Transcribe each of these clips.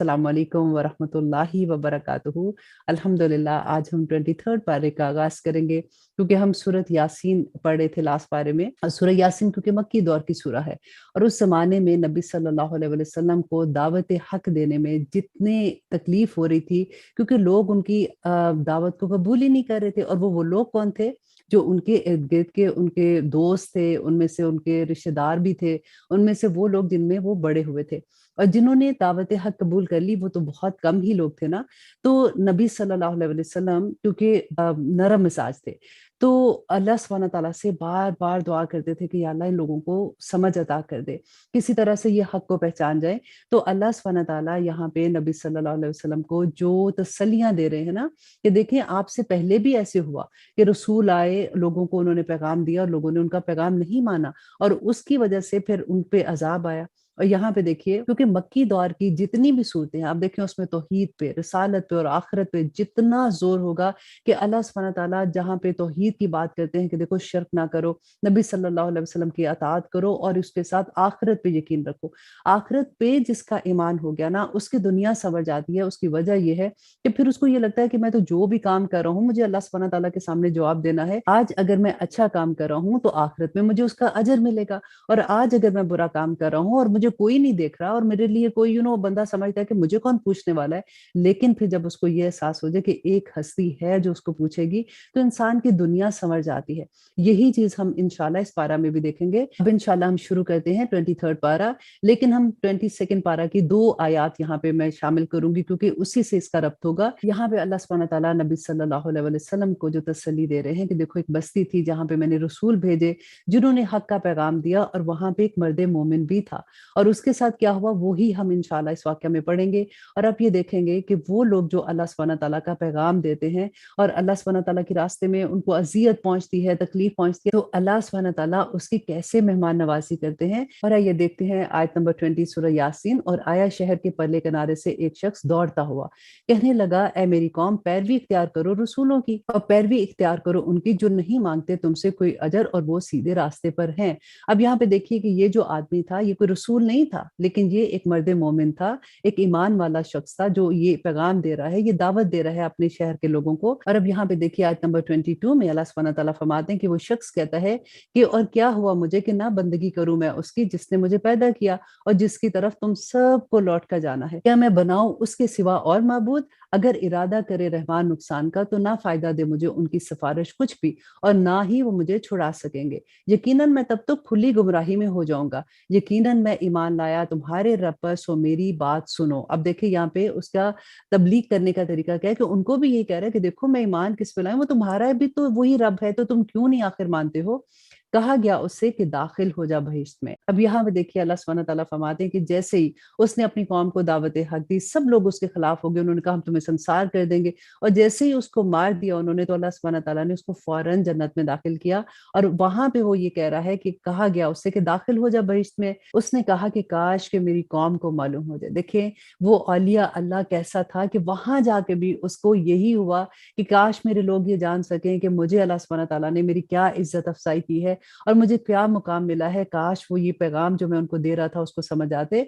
अस्सलाम वालेकुम वरहमतुल्लाहि वबरकातुहू। अल्हम्दुलिल्लाह आज हम 23rd पारे का आगाज करेंगे क्योंकि हम सूरत यासीन पढ़ रहे थे लास्ट पारे में। सूरह यासीन क्योंकि मक्की दौर की सूरह है और उस जमाने में नबी सल्लल्लाहु अलैहि वसल्लम को दावत हक देने में जितने तकलीफ हो रही थी क्योंकि लोग उनकी दावत को कबूल ही नहीं कर रहे थे। और वो लोग कौन थे? जो उनके इर्द गिर्द के उनके दोस्त थे, उनमें से उनके रिश्तेदार भी थे, उनमें से वो लोग जिनमें वो बड़े हुए थे। और जिन्होंने दावत हक कबूल कर ली वो तो बहुत कम ही लोग थे ना। तो नबी सल्लल्लाहु अलैहि वसल्लम क्योंकि नरम मिजाज थे, तो अल्लाह सुब्हानहू तआला से बार बार दुआ करते थे कि या अल्लाह इन लोगों को समझ अता कर दे, किसी तरह से ये हक को पहचान जाए। तो अल्लाह सुब्हानहू तआला यहाँ पे नबी सल्लल्लाहु अलैहि वसल्लम को जो तसल्लियां दे रहे हैं ना, कि देखें आपसे पहले भी ऐसे हुआ कि रसूल आए, लोगों को उन्होंने पैगाम दिया और लोगों ने उनका पैगाम नहीं माना और उसकी वजह से फिर उन पे अजाब आया। और यहाँ पे देखिए क्योंकि मक्की दौर की जितनी भी सूरतें हैं आप देखें उसमें तौहीद पे, रिसालत पे और आखिरत पे जितना जोर होगा कि अल्लाह सुब्हानहू तआला जहाँ पे तौहीद की बात करते हैं कि देखो शिर्क ना करो, नबी सल्लल्लाहु अलैहि वसल्लम की अताअत करो और उसके साथ आखिरत पे यकीन रखो। आखिरत पे जिसका ईमान हो गया ना उसकी दुनिया संवर जाती है। उसकी वजह यह है कि फिर उसको ये लगता है कि मैं तो जो भी काम कर रहा हूँ मुझे अल्लाह सुब्हानहू तआला के सामने जवाब देना है। आज अगर मैं अच्छा काम कर रहा हूँ तो आखिरत में मुझे उसका अजर मिलेगा, और आज अगर मैं बुरा काम कर रहा हूँ और मुझे कोई नहीं देख रहा और मेरे लिए कोई बंदा समझता है कि मुझे कौन पूछने वाला है, लेकिन फिर जब उसको ये एहसास हो जाए कि एक हस्ती है जो उसको पूछेगी तो इंसान की दुनिया संवर जाती है। यही चीज हम इंशाल्लाह इस पारा में भी देखेंगे। अब इंशाल्लाह हम शुरू करते हैं 23rd पारा, लेकिन हम 22nd पारा की 2 आयात यहाँ पे मैं शामिल करूंगी क्योंकि उसी से इसका रब्त होगा। यहाँ पे अल्लाह सुब्हानहू तआला नबी सल्लल्लाहु अलैहि वसल्लम को जो तसल्ली दे रहे हैं कि देखो एक बस्ती थी जहाँ पे मैंने रसूल भेजे जिन्होंने हक का पैगाम दिया और वहां पे एक मर्द मोमिन भी था। और उसके साथ क्या हुआ वही हम इंशाल्लाह इस वाक्य में पढ़ेंगे। और अब ये देखेंगे कि वो लोग जो अल्लाह सुब्हानहू तआला का पैगाम देते हैं और अल्लाह सुब्हानहू तआला के रास्ते में उनको अजियत पहुंचती है, तकलीफ पहुंचती है, तो अल्लाह सुब्हानहू तआला उसकी कैसे मेहमान नवाजी करते हैं। और आइए देखते हैं आयत नंबर 20 सूरह यासीन। और आया शहर के परले किनारे से एक शख्स दौड़ता हुआ, कहने लगा ए मेरी कौम पैरवी इख्तियार करो रसूलों की और पैरवी इख्तियार करो उनकी जो नहीं मांगते तुमसे कोई अजर और वो सीधे रास्ते पर हैं। अब यहाँ पे देखिए कि ये जो आदमी था ये कोई रसूल नहीं था, लेकिन ये एक मर्द मोमिन था, एक ईमान वाला शख्स था जो ये पैगाम दे रहा है, ये दावत दे रहा है अपने शहर के लोगों को। और अब यहाँ पे देखिए आयत नंबर 22 में अल्लाह सुब्हानहू तआला फरमाते हैं कि वो शख्स कहता है कि और क्या हुआ मुझे कि ना बंदगी करूं मैं उसकी जिसने मुझे पैदा किया और जिसकी तरफ तुम सबको लौट कर जाना है। क्या मैं बनाऊं उसके सिवा और माबूद? अगर इरादा करे रहमान नुकसान का तो ना फायदा दे मुझे उनकी सिफारिश कुछ भी, और ना ही वो मुझे छुड़ा सकेंगे। यकीनन मैं तब तो खुली गुमराही में हो जाऊंगा। यकीनन मैं ईमान लाया तुम्हारे रब पर, सो मेरी बात सुनो। अब देखिए यहाँ पे उसका तबलीग करने का तरीका क्या है कि उनको भी ये कह रहा है कि देखो मैं ईमान किस पे लाऊं, वो तुम्हारा भी तो वही रब है, तो तुम क्यों नहीं आखिर मानते हो। कहा गया उससे कि दाखिल हो जा बहिश्त में। अब यहाँ पे देखिए अल्लाह सुब्हानहू तआला फरमाते हैं कि जैसे ही उसने अपनी कौम को दावत हक दी सब लोग उसके खिलाफ हो गए, उन्होंने कहा हम तुम्हें संसार कर देंगे, और जैसे ही उसको मार दिया उन्होंने तो अल्लाह सुब्हानहू तआला ने उसको फौरन जन्नत में दाखिल किया। और वहां पे वो ये कह रहा है कि कहा गया उससे कि दाखिल हो जा बहिश्त में, उसने कहा कि काश के मेरी कौम को मालूम हो जाए। देखें वो औलिया अल्लाह कैसा था कि वहां जाके भी उसको यही हुआ कि काश मेरे लोग ये जान सकें कि मुझे अल्लाह सुब्हानहू तआला ने मेरी क्या इज्जत अफजाई की है और मुझे क्या मुकाम मिला है। काश वो ये पैगाम जो मैं उनको दे रहा था उसको समझ आते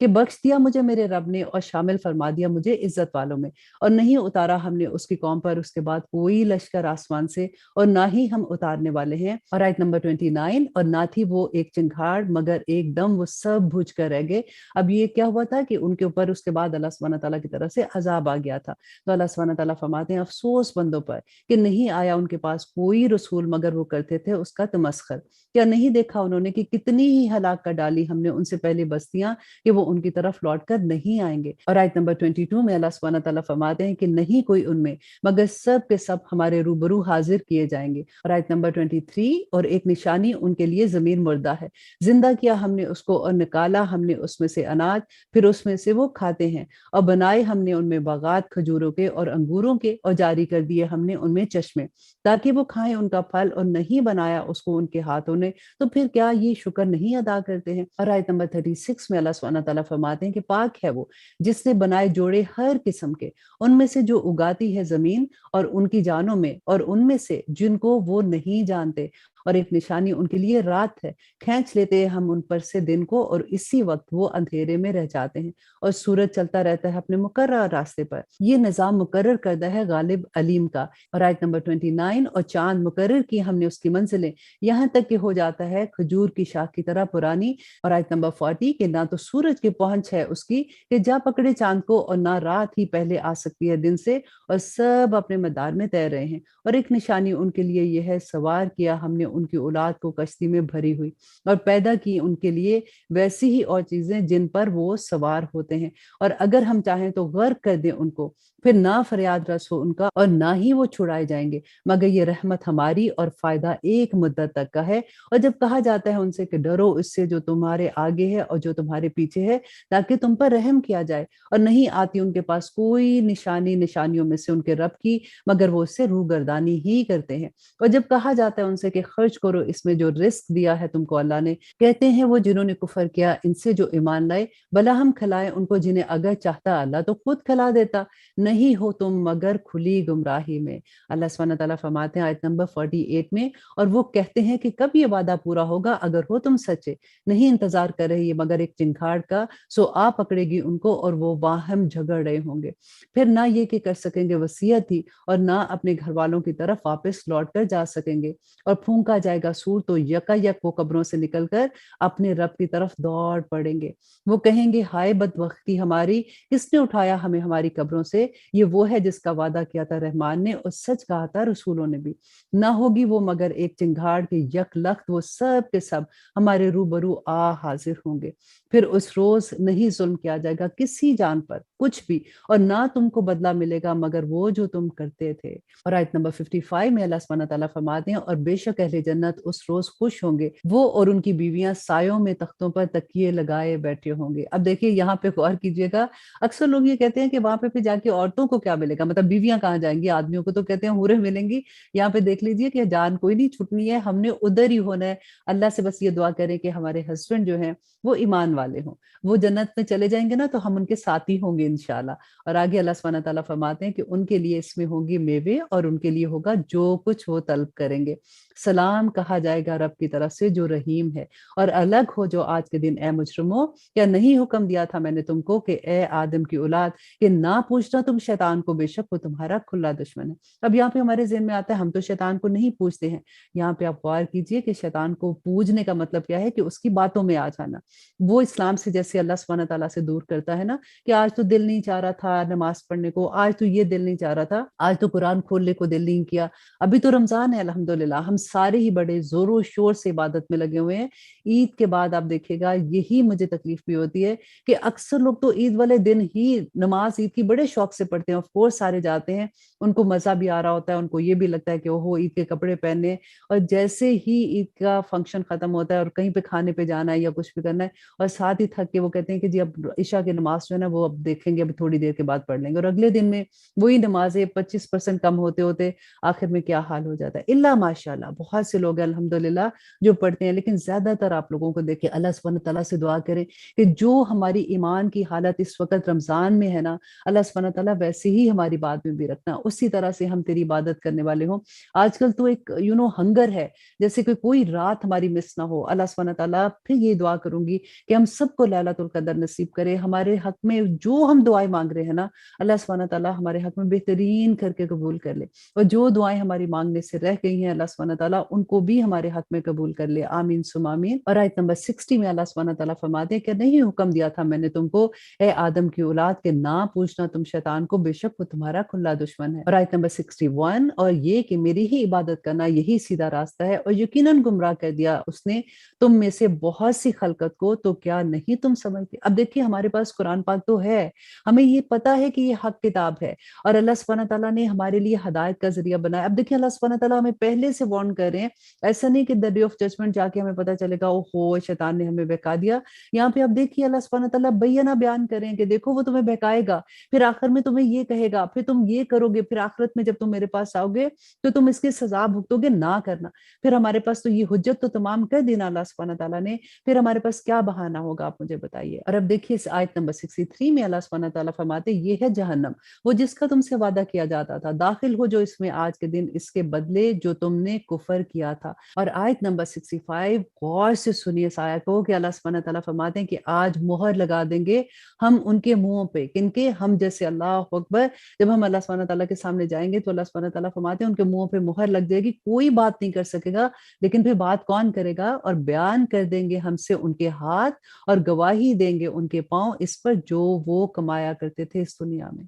कि बख्श दिया मुझे मेरे रब ने और शामिल फरमा दिया मुझे इज्जत वालों में, और नहीं उतारा हमने उसकी कौम पर उसके बाद कोई लश्कर आसमान से और ना ही हम उतारने वाले हैं। और आयत नंबर 29, और ना थी वो एक चिंगाड़ मगर एकदम वो सब बुझ कर रह गए। अब ये क्या हुआ था कि उनके ऊपर उसके बाद अल्लाह सुब्हानहू तआला की तरफ से अजाब आ गया था। तो अल्लाह सुब्हानहू तआला फरमाते हैं अफसोस बंदों पर कि नहीं आया उनके पास कोई रसूल मगर वो करते थे उसका तमस्खर। क्या नहीं देखा उन्होंने कि कितनी ही हलाक कर डाली हमने उनसे पहले बस्तियां कि वो उनकी तरफ लौट कर नहीं आएंगे। और आयत नंबर 22 में अल्लाह सुब्हानहू तआला फरमाते हैं कि नहीं कोई उनमें मगर सब के सब हमारे रूबरू हाजिर किए जाएंगे। और आयत नंबर 23, और एक निशानी उनके लिए जमीन मुर्दा है, जिंदा किया हमने उसको और निकाला हमने उसमें से अनाज, फिर उसमें से वो खाते हैं, और बनाए हमने उनमें बागात खजूरों के और अंगूरों के, और जारी कर दिए हमने उनमें चश्मे ताकि वो खाएं उनका फल, और नहीं बनाया उसको उनके हाथों ने, तो फिर क्या ये शुक्र नहीं अदा करते हैं। और आयत नंबर 36 में अल्लाह सुब्हानहू तआला फरमाते हैं कि पाक है वो जिसने बनाए जोड़े हर किस्म के, उनमें से जो उगाती है जमीन और उनकी जानों में, और उनमें से जिनको वो नहीं जानते, और एक निशानी उनके लिए रात है। खींच लेते हैं हम उन पर से दिन को और इसी वक्त वो अंधेरे में रह जाते हैं और सूरज चलता रहता है अपने मुकर्रर रास्ते पर। ये निज़ाम मुकर्रर करदा है गालिब अलीम का। और आयत नंबर 29, और चांद मुकर्रर की हमने उसकी मंजिलें, यहाँ तक कि हो जाता है खजूर की शाख की तरह पुरानी। और आयत नंबर 40, कि ना तो सूरज की पहुंच है उसकी कि जा पकड़े चांद को, और ना रात ही पहले आ सकती है दिन से, और सब अपने मदार में तैर रहे हैं। और एक निशानी उनके लिए यह है, सवार किया हमने उनकी औलाद को कश्ती में भरी हुई, और पैदा की उनके लिए वैसी ही और चीजें जिन पर वो सवार होते हैं। और अगर हम चाहें तो गर्क कर दें उनको, फिर ना फरियाद रस हो उनका और ना ही वो छुड़ाए जाएंगे, मगर ये रहमत हमारी और फायदा एक मुद्दत तक का है। और जब कहा जाता है उनसे कि डरो इससे जो तुम्हारे आगे है और जो तुम्हारे पीछे है, ताकि तुम पर रहम किया जाए। और नहीं आती उनके पास कोई निशानी निशानियों में से उनके रब की, मगर वो उससे रूगर्दानी ही करते हैं। और जब कहा जाता है उनसे कि खर्च करो इसमें जो रिस्क दिया है तुमको अल्लाह ने, कहते हैं वो जिन्होंने कुफर किया इनसे जो ईमान लाए, भला हम खिलाएं उनको जिन्हें अगर चाहता अल्लाह तो खुद खिला देता। नहीं हो तुम मगर खुली गुमराही में। अल्लाह सुब्हानहू तआला फरमाते हैं आयत नंबर 48 में, और वो कहते हैं कि कब ये वादा पूरा होगा, अगर हो तुम सच्चे। नहीं इंतजार कर रही है मगर एक चिंगाड़ का, सो आ पकड़ेगी उनको और वो वाहम झगड़ रहे होंगे। फिर ना ये कि कर सकेंगे वसीयत ही, और ना अपने घर वालों की तरफ वापस लौट कर जा सकेंगे। और फूंका जाएगा सूर तो यकायक वो कब्रों से निकलकर अपने रब की तरफ दौड़ पड़ेंगे। वो कहेंगे हाय बदबख्ती हमारी, किसने उठाया हमें हमारी कब्रों से। ये वो है जिसका वादा किया था रहमान ने और सच कहा था रसूलों ने भी। ना होगी वो मगर एक चिंगाड़ के यकलख्त, वो सब के सब हमारे रूबरू आ हाजिर होंगे। फिर उस रोज नहीं जुल्म किया जाएगा किसी जान पर कुछ भी, और ना तुमको बदला मिलेगा मगर वो जो तुम करते थे। और आयत नंबर 55 में अल्लाह सुब्हानहू तआला फरमाते हैं, और बेशक अहले जन्नत उस रोज खुश होंगे, वो और उनकी बीवियां सायों में तख्तों पर तकिए लगाए बैठे होंगे। अब देखिए यहाँ पे गौर कीजिएगा, अक्सर लोग ये कहते हैं कि वहां पे फिर जाके औरतों को क्या मिलेगा, मतलब बीवियां कहाँ जाएंगी, आदमियों को तो कहते हैं हूरें मिलेंगी। यहाँ पे देख लीजिए कि जान कोई नहीं छुटनी है, हमने उधर ही होना है। अल्लाह से बस ये दुआ करें कि हमारे हस्बैंड जो हैं वो ईमान वाले हों, वो जन्नत में चले जाएंगे ना, तो हम उनके साथी होंगे इंशाल्लाह। और आगे अल्लाह सुब्हानहू तआला फरमाते हैं कि उनके लिए इसमें होंगे मेवे और उनके लिए होगा जो कुछ वो तलब करेंगे। सलाम कहा जाएगा रब की तरफ से जो रहीम है। और अलग हो जो आज के दिन ए मुजरिमो, क्या नहीं हुक्म दिया था मैंने तुमको कि ए आदम की औलाद, कि ना पूछना तुम शैतान को, बेशक वो तुम्हारा खुला दुश्मन है। अब यहाँ पे हमारे ज़हन में आता है हम तो शैतान को नहीं पूछते हैं। यहाँ पे आप गौर कीजिए कि शैतान को पूजने का मतलब क्या है, कि उसकी बातों में आ जाना। वो इस्लाम से जैसे अल्लाह सुब्हानहू तआला से दूर करता है ना, कि आज तो दिल नहीं चाह रहा था नमाज पढ़ने को, आज तो ये दिल नहीं चाह रहा था, आज तो कुरान खोलने को दिल नहीं किया। अभी तो रमजान है अल्हम्दुलिल्लाह, हम सारे ही बड़े जोरों शोर से इबादत में लगे हुए हैं। ईद के बाद आप देखिएगा यही मुझे तकलीफ भी होती है कि अक्सर लोग तो ईद वाले दिन ही नमाज ईद की बड़े शौक से पढ़ते हैं। ऑफ कोर्स सारे जाते हैं, उनको मजा भी आ रहा होता है, उनको ये भी लगता है कि ओहो ईद के कपड़े पहने, और जैसे ही ईद का फंक्शन खत्म होता है और कहीं पे खाने पे जाना है या कुछ भी करना है, और साथ ही थक के वो कहते हैं कि जी अब ईशा की नमाज जो है ना वो अब देखेंगे, अभी थोड़ी देर के बाद पढ़ लेंगे, और अगले दिन में वही नमाजें 25% कम होते होते आखिर में क्या हाल हो जाता है। इल्ला माशाल्लाह बहुत से लोग हैं अल्हम्दुलिल्लाह जो पढ़ते हैं, लेकिन ज्यादातर आप लोगों को देखिए, अल्लाह सुब्हानहू तआला से दुआ करें कि जो हमारी ईमान की हालत इस वक्त रमजान में है ना, अल्लाह सुब्हानहू तआला वैसे ही हमारी बात में भी रखना, उसी तरह से हम तेरी इबादत करने वाले हों। आजकल तो एक हंगर है, जैसे कि कोई रात हमारी मिस ना हो। अल्लाह सुब्हानहू तआला फिर ये दुआ करूंगी कि हम सबको लैलतुल कदर नसीब करे, हमारे हक में जो हम दुआएं मांग रहे हैं ना, अल्लाह सुब्हानहू तआला हमारे हक में बेहतरीन करके कबूल कर ले, और जो दुआएं हमारी मांगने से रह गई हैं अल्लाह सुब्हानहू तआला उनको भी हमारे हक में कबूल कर ले, आमीन सुम आमीन। और आयत नंबर 60 में अल्लाह सुब्हानहू तआला फरमाते हैं कि नहीं हुक्म दिया था मैंने तुमको ए आदम की औलाद के ना पूछना तुम शैतान को, बेशक वो तुम्हारा खुला दुश्मन है। और आयत नंबर 61, और ये कि मेरी ही इबादत करना यही सीधा रास्ता है, और यकीनन गुमराह कर दिया उसने तुम में से बहुत सी खलकत को, तो क्या नहीं तुम समझते। अब देखिए हमारे पास कुरान पाक तो है, हमें ये पता है कि ये हक किताब है, और अल्लाह सुब्हानहू तआला ने हमारे लिए हदायत का जरिया बनाया। अब देखिए अल्लाह सुब्हानहू तआला हमें पहले से वार्न कर रहे हैं, ऐसा नहीं कि द डे ऑफ जजमेंट जाके हमें पता चलेगा ओहो शैतान ने हमें बहका दिया। यहाँ पे आप देखिए अल्लाह सुब्हानहू तआला बैना बयान करें कि देखो वो तुम्हें बहकाएगा, फिर आखिर में तुम्हें ये कहेगा, फिर तुम ये करोगे, फिर आखिरत में जब तुम मेरे पास आओगे तो तुम इसकी सजा भुगतोगे, ना करना। फिर हमारे पास तो ये हुज्जत तो तमाम कर देना अल्लाह सुब्हानहू तआला ने, फिर हमारे पास क्या बहाना होगा, आप मुझे बताइए। और अब देखिए इस आयत नंबर 63 में अल्लाह सुब्हानहू तआला फरमाते ये है जहन्नम, वो जिसका तुमसे वादा किया जाता था, दाखिल हो जो इसमें आज के दिन इसके बदले जो तुमने कुफर کیا تھا۔ اور آیت نمبر 65 غور سے سنیے اس آیت کو کہ اللہ سبحانہ تعالیٰ فرماتے ہیں کہ آج مہر لگا دیں گے ہم ان کے منہوں پہ، کن کے؟ ہم جیسے اللہ اکبر، جب ہم اللہ سبحانہ تعالیٰ کے سامنے جائیں گے تو اللہ سبحانہ تعالیٰ فرماتے ہیں ان کے منہوں پہ مہر لگ جائے گی، کوئی بات نہیں کر سکے گا، لیکن پھر بات کون کرے گا؟ اور بیان کر دیں گے ہم سے ان کے ہاتھ، اور گواہی دیں گے ان کے پاؤں اس پر جو وہ کمایا کرتے تھے اس دنیا میں۔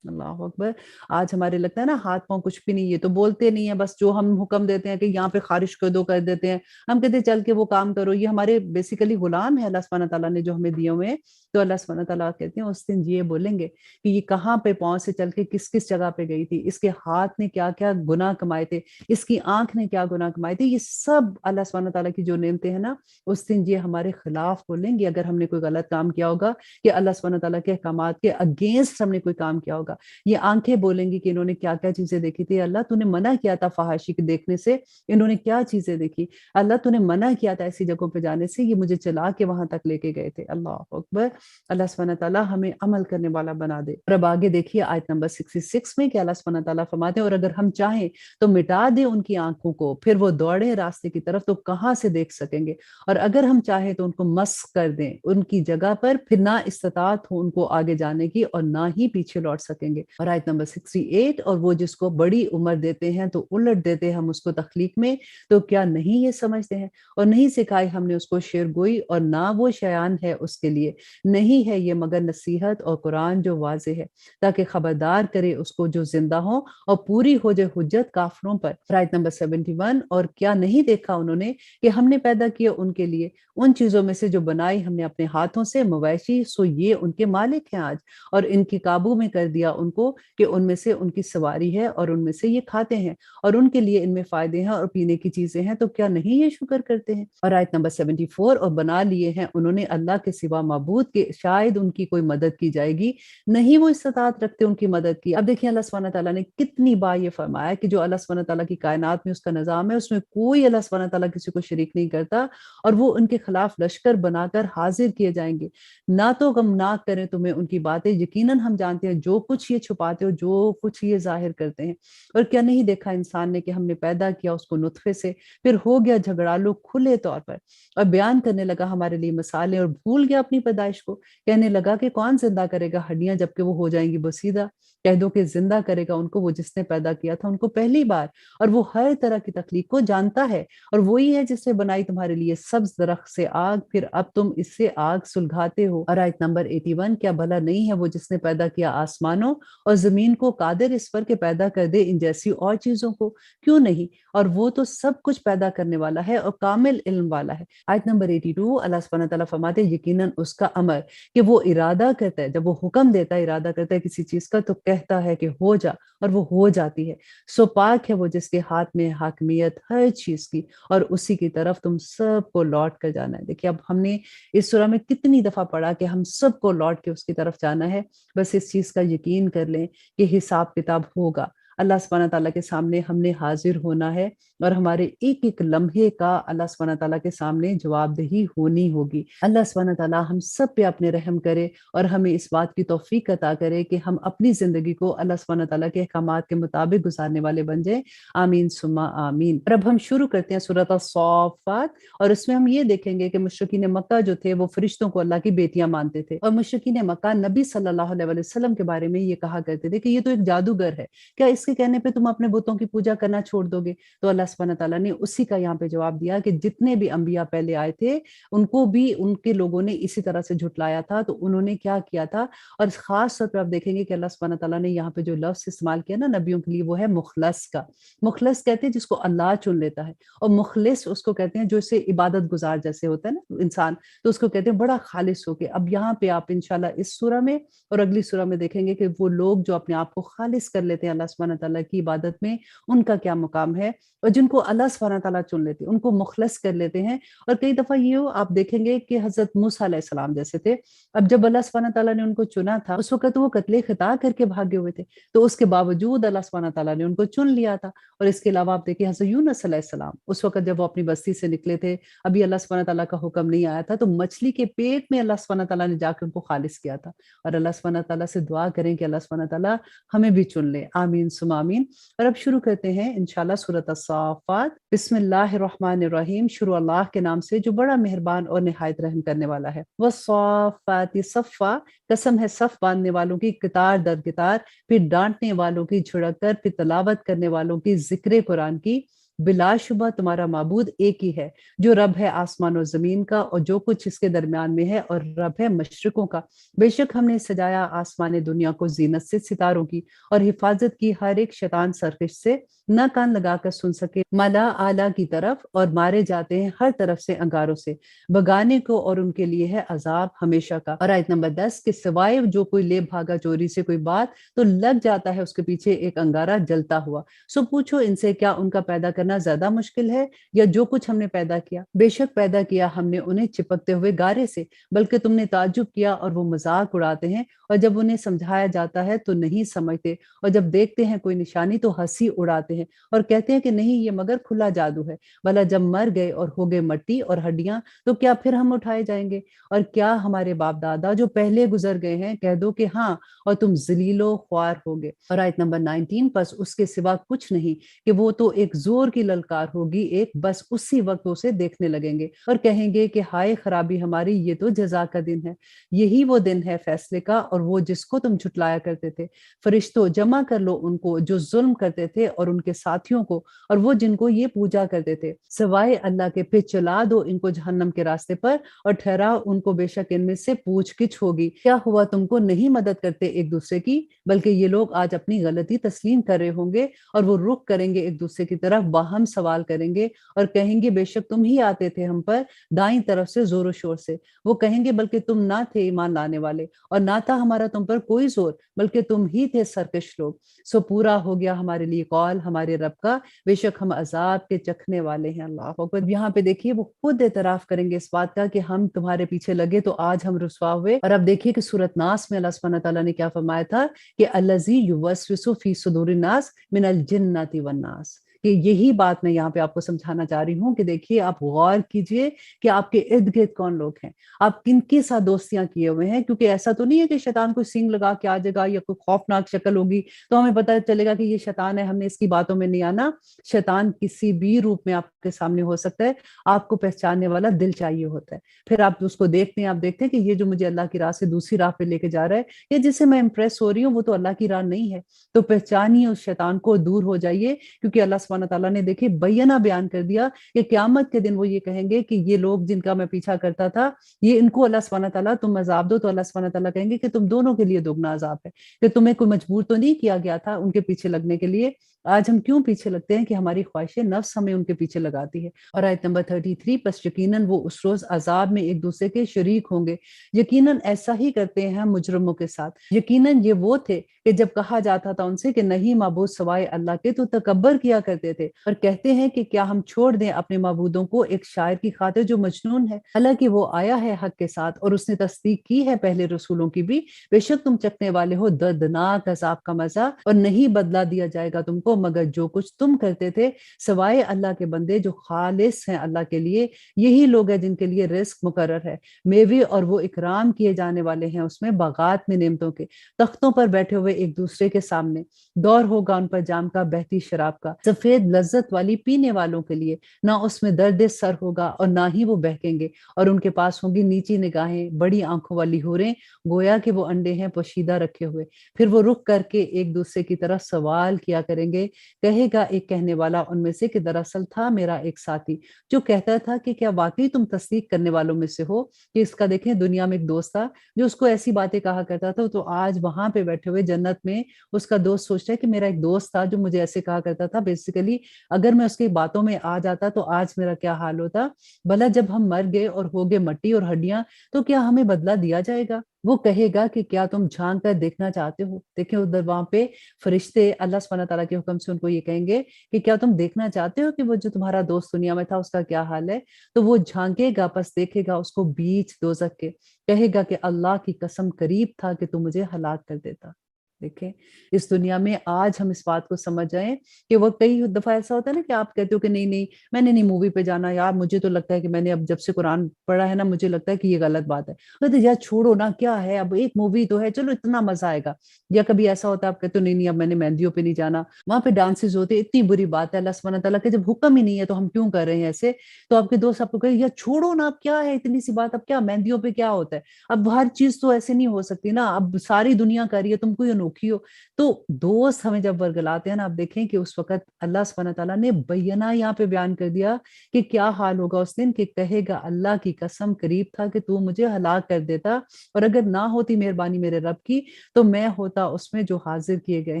اللہ اکبر۔ آج ہمارے لگتا ہے نا ہاتھ پاؤں کچھ بھی نہیں، یہ تو بولتے نہیں ہیں، بس جو ہم حکم دیتے ہیں کہ یہاں پہ خارش کر دو کر دیتے ہیں، ہم کہتے ہیں چل کے وہ کام کرو، یہ ہمارے بیسیکلی غلام ہے اللہ سبحانہ تعالیٰ نے جو ہمیں دیے ہوئے ہیں۔ تو اللہ سبحانہ تعالیٰ کہتے ہیں اس دن یہ بولیں گے کہ یہ کہاں پہ پاؤں سے چل کے کس کس جگہ پہ گئی تھی، اس کے ہاتھ نے کیا کیا گناہ کمائے تھے، اس کی آنکھ نے کیا گناہ کمائے تھے، یہ سب اللہ سبحانہ تعالیٰ کی جو نعمتیں ہیں نا، اس دن یہ ہمارے خلاف بولیں گے اگر ہم نے کوئی غلط کام کیا ہوگا کہ اللہ سبحانہ تعالیٰ کے احکامات کے اگینسٹ ہم نے کوئی کام کیا ہوگا۔ یہ آنکھیں بولیں گی کہ انہوں نے کیا کیا چیزیں دیکھی تھی، اللہ تو نے منع کیا تھا فحاشی کے دیکھنے سے، انہوں نے کیا چیزیں دیکھی، اللہ تو نے منع کیا تھا ایسی جگہوں پہ جانے سے، یہ مجھے چلا کے وہاں تک لے کے گئے تھے۔ اللہ اکبر۔ اللہ سبحانہ تعالیٰ ہمیں عمل کرنے والا بنا دے۔ اور اب آگے دیکھیے آیت نمبر 66 میں کہ اللہ سبحانہ تعالیٰ فرماتے ہیں اور اگر ہم چاہیں تو مٹا دیں ان کی آنکھوں کو، پھر وہ دوڑے راستے کی طرف تو کہاں سے دیکھ سکیں گے، اور اگر ہم چاہیں تو ان کو مسخ کر دیں ان کی جگہ پر، پھر نہ استطاعت ہو ان کو آگے جانے کی اور نہ ہی پیچھے لوٹ سکیں گے۔ اور آیت نمبر 68 اور وہ جس کو بڑی عمر دیتے ہیں تو الٹ دیتے ہم اس کو تخلیق میں، تو کیا نہیں یہ سمجھتے ہیں، اور نہیں سکھائی ہم نے اس کو شعر گوئی، اور نہ وہ شیان ہے اس کے لیے، نہیں ہے یہ مگر نصیحت اور قرآن جو واضح ہے، تاکہ خبردار کرے اس کو جو زندہ ہوں اور پوری ہو جائے حجت کافروں پر۔ آیت نمبر 71 اور کیا نہیں دیکھا انہوں نے کہ ہم نے پیدا کیا ان کے لیے ان چیزوں میں سے جو بنائی ہم نے اپنے ہاتھوں سے، مویشی، سو یہ ان کے مالک ہیں آج، اور ان کے قابو میں کر دیا ان کو کہ ان میں سے ان کی سواری ہے اور ان میں سے یہ کھاتے ہیں، اور ان کے لیے ان میں فائدے ہیں اور پینے کی چیزیں ہیں، تو کیا نہیں یہ شکر کرتے ہیں۔ اور آیت نمبر 74 اور بنا لیے ہیں انہوں نے اللہ کے سوا معبود کے شاید ان کی کوئی مدد کی جائے گی، نہیں وہ استطاعت رکھتے ان کی مدد کی۔ اب دیکھیں اللہ سبحانہ تعالیٰ نے کتنی بار یہ فرمایا کہ جو اللہ سبحانہ تعالیٰ کی کائنات میں اس کا نظام ہے اس میں کوئی اللہ سبحانہ تعالیٰ کسی کو شریک نہیں کرتا، اور وہ ان کے خلاف لشکر بنا کر حاضر کیے جائیں گے، نہ تو غمناک کریں تمہیں ان کی باتیں، یقیناً ہم جانتے ہیں جو کچھ یہ چھپاتے ہو جو کچھ یہ ظاہر کرتے ہیں۔ اور کیا نہیں دیکھا انسان نے کہ ہم نے پیدا کیا اس کو نطفے سے، پھر ہو گیا جھگڑالو کھلے طور پر، اور بیان کرنے لگا ہمارے لیے مثالیں، اور بھول گیا اپنی پیدائش کو، کہنے لگا کہ کون زندہ کرے گا ہڈیاں جبکہ وہ ہو جائیں گی بسیدہ، کہہ دو کہ زندہ کرے گا ان کو وہ جس نے پیدا کیا تھا ان کو پہلی بار، اور وہ ہر طرح کی تخلیق کو جانتا ہے، اور وہی ہے جس نے بنائی تمہارے لیے سبز درخت سے آگ، پھر اب تم اس سے آگ سلگاتے ہو۔ اور آیت نمبر 81 کیا بھلا نہیں ہے وہ جس نے پیدا کیا آسمانوں اور زمین کو، قادر اس پر کہ پیدا کر دے ان جیسی اور چیزوں کو، کیوں نہیں، اور وہ تو سب کچھ پیدا کرنے والا ہے اور کامل علم والا ہے۔ آیت نمبر 82 اللہ سبحانہ تعالیٰ فرماتے ہیں یقیناً اس کا امر کہ وہ ارادہ کرتا ہے، جب وہ حکم دیتا ہے ارادہ کرتا ہے کسی چیز کا تو کہتا ہے کہ ہو جا، اور وہ ہو جاتی ہے، سو پاک ہے وہ جس کے ہاتھ میں حاکمیت ہر چیز کی، اور اسی کی طرف تم سب کو لوٹ کر جانا ہے۔ دیکھیے اب ہم نے اس سورہ میں کتنی دفعہ پڑھا کہ ہم سب کو لوٹ کے اس کی طرف جانا ہے، بس اس چیز کا یقین کر لیں کہ حساب کتاب ہوگا، اللہ سبحانہ تعالیٰ کے سامنے ہم نے حاضر ہونا ہے، اور ہمارے ایک ایک لمحے کا اللہ سبحانہ تعالیٰ کے سامنے جواب دہی ہونی ہوگی۔ اللہ سبحانہ تعالیٰ ہم سب پہ اپنے رحم کرے اور ہمیں اس بات کی توفیق عطا کرے کہ ہم اپنی زندگی کو اللہ سبحانہ تعالیٰ کے احکامات کے مطابق گزارنے والے بن جائیں۔ آمین ثم آمین۔ اور اب ہم شروع کرتے ہیں سورۃ الصافات، اور اس میں ہم یہ دیکھیں گے کہ مشرکین مکہ جو تھے وہ فرشتوں کو اللہ کی بیٹیاں مانتے تھے، اور مشرکین مکہ نبی صلی اللہ علیہ وسلم کے بارے میں یہ کہا کرتے تھے کہ یہ تو ایک جادوگر ہے، کیا اس کے کہنے پہ تم اپنے بتوں کی پوجا کرنا چھوڑ دو گے؟ تو اللہ سبحانہ تعالیٰ نے اسی کا یہاں پہ جواب دیا کہ جتنے بھی انبیاء پہلے آئے تھے ان کو بھی ان کے لوگوں نے اسی طرح سے جھٹلایا تھا، تو انہوں نے کیا کیا تھا، اور خاص طور پہ آپ دیکھیں گے کہ اللہ سبحانہ تعالیٰ نے یہاں پہ جو لفظ استعمال کیا نا نبیوں کے لیے وہ ہے مخلص کا۔ مخلص کہتے ہیں جس کو اللہ چن لیتا ہے، اور مخلص اس کو کہتے ہیں جو اسے عبادت گزار جیسے ہوتا ہے نا انسان، تو اس کو کہتے ہیں بڑا خالص ہو کے۔ اب یہاں پہ آپ انشاءاللہ اس سورہ میں اور اگلی سورہ میں دیکھیں گے کہ وہ لوگ جو اپنے آپ کو خالص کر لیتے ہیں اللہ سبحانہ تعالیٰ کی عبادت میں ان کا کیا مقام ہے، اور جن کو اللہ سبحانہ تعالیٰ چن لیتے ہیں ان کو مخلص کر لیتے ہیں۔ اور کئی دفعہ یہ آپ دیکھیں گے کہ حضرت موسیٰ علیہ السلام جیسے تھے، اب جب اللہ سبحانہ تعالیٰ نے ان کو چنا تھا اس وقت وہ قتل خطا کر کے بھاگے ہوئے تھے، تو اس کے باوجود اللہ سبحانہ تعالیٰ نے ان کو چن لیا تھا۔ اور اس کے علاوہ آپ دیکھیں حضرت یونس علیہ السلام، اس وقت جب وہ اپنی بستی سے نکلے تھے، ابھی اللہ سبحانہ تعالیٰ کا حکم نہیں آیا تھا، تو مچھلی کے پیٹ میں اللہ سبحانہ تعالیٰ نے جا کے ان کو خالص کیا تھا۔ اور اللہ سبحانہ تعالیٰ سے دعا کریں کہ اللہ سبحانہ تعالیٰ ہمیں بھی چن لے، آمین सुम आमीन। और अब शुरू करते हैं इंशाल्लाह सूरत अस्साफ़ात। बिस्मिल्लाहिर्रहमानिर्रहीम। शुरू अल्लाह के नाम से जो बड़ा मेहरबान और निहायत रहम करने वाला है। वस्साफ़ाति सफ़्फ़ा, कसम है सफ बांधने वालों की कतार दर कतार, फिर डांटने वालों की झुड़क कर, फिर तलावत करने वालों की जिक्र कुरान की। बिलाशुबा तुम्हारा माबूद एक ही है, जो रब है आसमान और जमीन का और जो कुछ इसके दरमियान में है, और रब है मशरिकों का। बेशक हमने सजाया आसमान दुनिया को जीनत से, सितारों की, और हिफाजत की हर एक शैतान सरकश से। न कान लगाकर सुन सके मला आला की तरफ, और मारे जाते हैं हर तरफ से अंगारों से। बगाने को और उनके लिए है अजाब हमेशा का। और आयत नंबर 10 के सिवाय जो कोई ले भागा चोरी से कोई बात, तो लग जाता है उसके पीछे एक अंगारा जलता हुआ। सो पूछो इनसे, क्या उनका पैदा करना ज्यादा मुश्किल है या जो कुछ हमने पैदा किया? बेशक पैदा किया हमने उन्हें चिपकते हुए गारे से, बल्कि तुमने ताज्जुब किया और वो मजाक उड़ाते हैं। और जब उन्हें समझाया जाता है तो नहीं समझते, और जब देखते हैं कोई निशानी तो हंसी उड़ाते हैं और कहते हैं कि नहीं, ये मगर खुला जादू है। भला जब मर गए और हो गए मट्टी और हड्डियां, तो क्या फिर हम उठाए जाएंगे? और क्या हमारे बाप दादा जो पहले गुजर गए हैं, कह दो कि हाँ, और तुम जलीलो ख्वार होगे। और आयत नंबर 19, बस उसके सिवा कुछ नहीं कि वो तो एक जोर की ललकार होगी एक, बस उसी वक्त उसे देखने लगेंगे और कहेंगे कि हाय खराबी हमारी, ये तो जजा का दिन है, यही वो दिन है फैसले का, और वो जिसको तुम झुटलाया करते थे। फरिश्तों जमा कर लो उनको जो जुल्म करते थे और उनके साथियों को, और वो जिनको ये पूजा करते थे सवाए अल्लाह के, फिर चला दो इनको जहन्नम के रास्ते पर और ठहराओ उनको, बेशक इनमें से पूछगिछ होगी। क्या हुआ तुमको नहीं मदद करते एक दूसरे की? बल्कि ये लोग आज अपनी गलती तस्लीम कर रहे होंगे, और वो रुख करेंगे एक दूसरे की तरफ, बाहम सवाल करेंगे और कहेंगे बेशक तुम ही आते थे हम पर दाईं तरफ से जोरों शोर से। वो कहेंगे बल्कि तुम ना थे ईमान लाने वाले, और ना था हमारा तुम पर कोई जोर, बल्कि तुम ही थे सरकश लोग। सो पूरा हो गया हमारे लिए कौल हमारे रब का, बेशक हम अजाब के चखने वाले हैं। अल्लाह अकबर। यहाँ पे देखिए वो खुद एतराफ करेंगे इस बात का कि हम तुम्हारे पीछे लगे तो आज हम रुसवा हुए। और अब देखिए कि सूरत नास में अल्लाह सुब्हानहू तआला ने क्या फरमाया था कि अल्लज़ी युवस्विसु फी सुदूरिन नास मिनल जिन्नति वन नास। कि यही बात मैं यहाँ पे आपको समझाना चाह रही हूँ कि देखिए आप गौर कीजिए कि आपके इर्द गिर्द कौन लोग हैं, आप किनके साथ दोस्तियां किए हुए हैं। क्योंकि ऐसा तो नहीं है कि शैतान कोई सींग लगा के आ जाएगा या कोई खौफनाक शक्ल होगी तो हमें पता चलेगा कि ये शैतान है, हमने इसकी बातों में नहीं आना। शैतान किसी भी रूप में आपके सामने हो सकता है, आपको पहचानने वाला दिल चाहिए होता है। फिर आप उसको देखते हैं, आप देखते हैं कि ये जो मुझे अल्लाह की राह से दूसरी राह पे लेके जा रहा है, या जिससे मैं इंप्रेस हो रही हूँ, वो तो अल्लाह की राह नहीं है। तो पहचानिए उस शैतान को, दूर हो जाइए। क्योंकि अल्लाह सुब्हानहू तआला ने देखिए बैना बयान कर दिया कि क़यामत के दिन वो ये कहेंगे कि ये लोग जिनका मैं पीछा करता था, ये इनको अल्लाह सुब्हानहू तआला तुम अजाब दो, तो अल्लाह सुब्हानहू तआला कहेंगे कि तुम दोनों के लिए दुगना अजाब है, कि तुम्हें कोई मजबूर तो नहीं किया गया था उनके पीछे लगने के लिए। आज हम क्यों पीछे लगते हैं कि हमारी ख्वाहिशें नफ्स हमें उनके पीछे लगाती है। और आयत नंबर 33, बस यकीनन वो उस रोज अजाब में एक दूसरे के शरीक होंगे, यकीनन ऐसा ही करते हैं हम मुजरिमों के साथ। यकीनन ये वो थे कि जब कहा जाता था उनसे कि नहीं माबूद सवाए अल्लाह के, तो तकब्बर किया करते थे और कहते हैं कि क्या हम छोड़ दें अपने माबूदों को एक शायर की खातिर जो मजनून है। हालांकि वो आया है हक के साथ और उसने तस्दीक की है पहले रसूलों की भी। बेशक तुम चखने वाले हो दर्दनाक अजाब का मजा, और नहीं बदला दिया जाएगा तुमको मगर जो कुछ तुम करते थे। सवाए अल्लाह के बंदे जो खालिस हैं अल्लाह के लिए, यही लोग हैं जिनके लिए रिस्क मुकर्रर है, मेवे और वो इकराम किए जाने वाले हैं उसमें बागात में नेमतों के, तख्तों पर बैठे हुए एक दूसरे के सामने। दौर होगा उन पर जाम का बहती शराब का, सफेद लज्जत वाली पीने वालों के लिए। ना उसमें दर्द सर होगा और ना ही वो बहकेंगे, और उनके पास होंगी नीची निगाहें, बड़ी आंखों वाली हूरें, गोया कि वो अंडे हैं पोशीदा रखे हुए। फिर वो रुक करके एक दूसरे की तरफ सवाल किया करेंगे। कहेगा एक कहने वाला उनमें से कि दरअसल था मेरा एक साथी जो कहता था कि क्या वाकई तुम तस्दीक करने वालों में से हो। कि इसका देखें, दुनिया में एक दोस्त था जो उसको ऐसी बातें कहा करता था, तो आज वहां पे बैठे हुए जन्नत में उसका दोस्त सोचता है कि मेरा एक दोस्त था जो मुझे ऐसे कहा करता था। बेसिकली अगर मैं उसकी बातों में आ जाता तो आज मेरा क्या हाल होता। भला जब हम मर गए और हो गए मट्टी और हड्डियां, तो क्या हमें बदला दिया जाएगा? वो कहेगा कि क्या तुम झांक कर देखना चाहते हो। देखिए उधर वहां पे फरिश्ते अल्लाह सुब्हानहू तआला के हुक्म से उनको ये कहेंगे कि क्या तुम देखना चाहते हो कि वो जो तुम्हारा दोस्त दुनिया में था उसका क्या हाल है। तो वो झांकेगा, बस देखेगा उसको बीच दोजख के, कहेगा कि अल्लाह की कसम करीब था कि तू मुझे हलाक कर देता। देखें, इस दुनिया में आज हम इस बात को समझ जाएँ कि वो कई दफ़ा ऐसा होता है ना कि आप कहते हो कि नहीं, नहीं, मैंने नहीं मूवी पे जाना यार, मुझे तो लगता है कि मैंने अब जब से कुरान पढ़ा है ना, मुझे लगता है कि ये गलत बात है। कहते यार छोड़ो ना, क्या है, अब एक मूवी तो है, चलो इतना मज़ा आएगा। या कभी ऐसा होता है आप कहते हो नहीं, नहीं, अब मैंने मेहंदियों पे नहीं जाना, वहाँ पे डांसेज़ होते हैं, इतनी बुरी बात है, अल्लाह सुब्हानहू व तआला के जब हुक्म ही नहीं है तो हम क्यों कर रहे हैं ऐसे? तो आपके दोस्त आपको कहे यार छोड़ो ना, अब क्या है इतनी सी बात, अब क्या मेहंदियों पे क्या होता है? अब हर चीज़ तो ऐसे नहीं हो सकती ना, अब सारी दुनिया कर रही है, तुम कोई अनोखी हो। तो दोस्त हमें जब वर्गलाते हैं ना, आप देखें कि उस वक़्त अल्लाह सुब्हानहू व तआला ने बैना यहाँ पे बयान कर दिया कि क्या हाल होगा उस दिन, कि कहेगा अल्लाह की कसम करीब था कि तू मुझे हलाक कर देता, और अगर ना होती मेहरबानी मेरे रब की तो मैं होता उसमें जो हाज़िर किए गए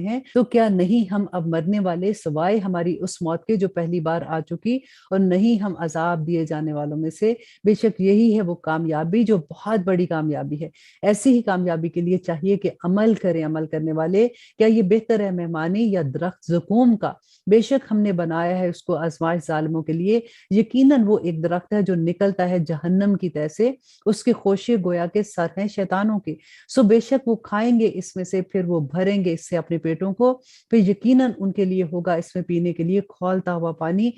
हैं। तो क्या नहीं हम अब मरने वाले सिवाय हमारी उस मौत के जो पहली बार आ चुकी, और नहीं हम अज़ाब दिए जाने वालों में से। बेशक यही है वो कामयाबी जो बहुत बड़ी कामयाबी है। ऐसी ही कामयाबी के लिए चाहिए कि अमल करें अमल करने वाले। क्या ये बेहतर है मेहमानी या दरख्त ज़क़ूम का? बेशक हमने बनाया है उसको आज़माइश ज़ालिमों के लिए। यकीनन वो एक दरख्त है जो निकलता है जहन्नम की तह से, उसके खोशे गोया के सर हैं शैतानों के। सो बेशक वो खाएँगे इसमें से, फिर वो भरेंगे इससे अपने पेटों को, फिर यकीनन उनके लिए होगा इसमें पीने के लिए खौलता हुआ पानी।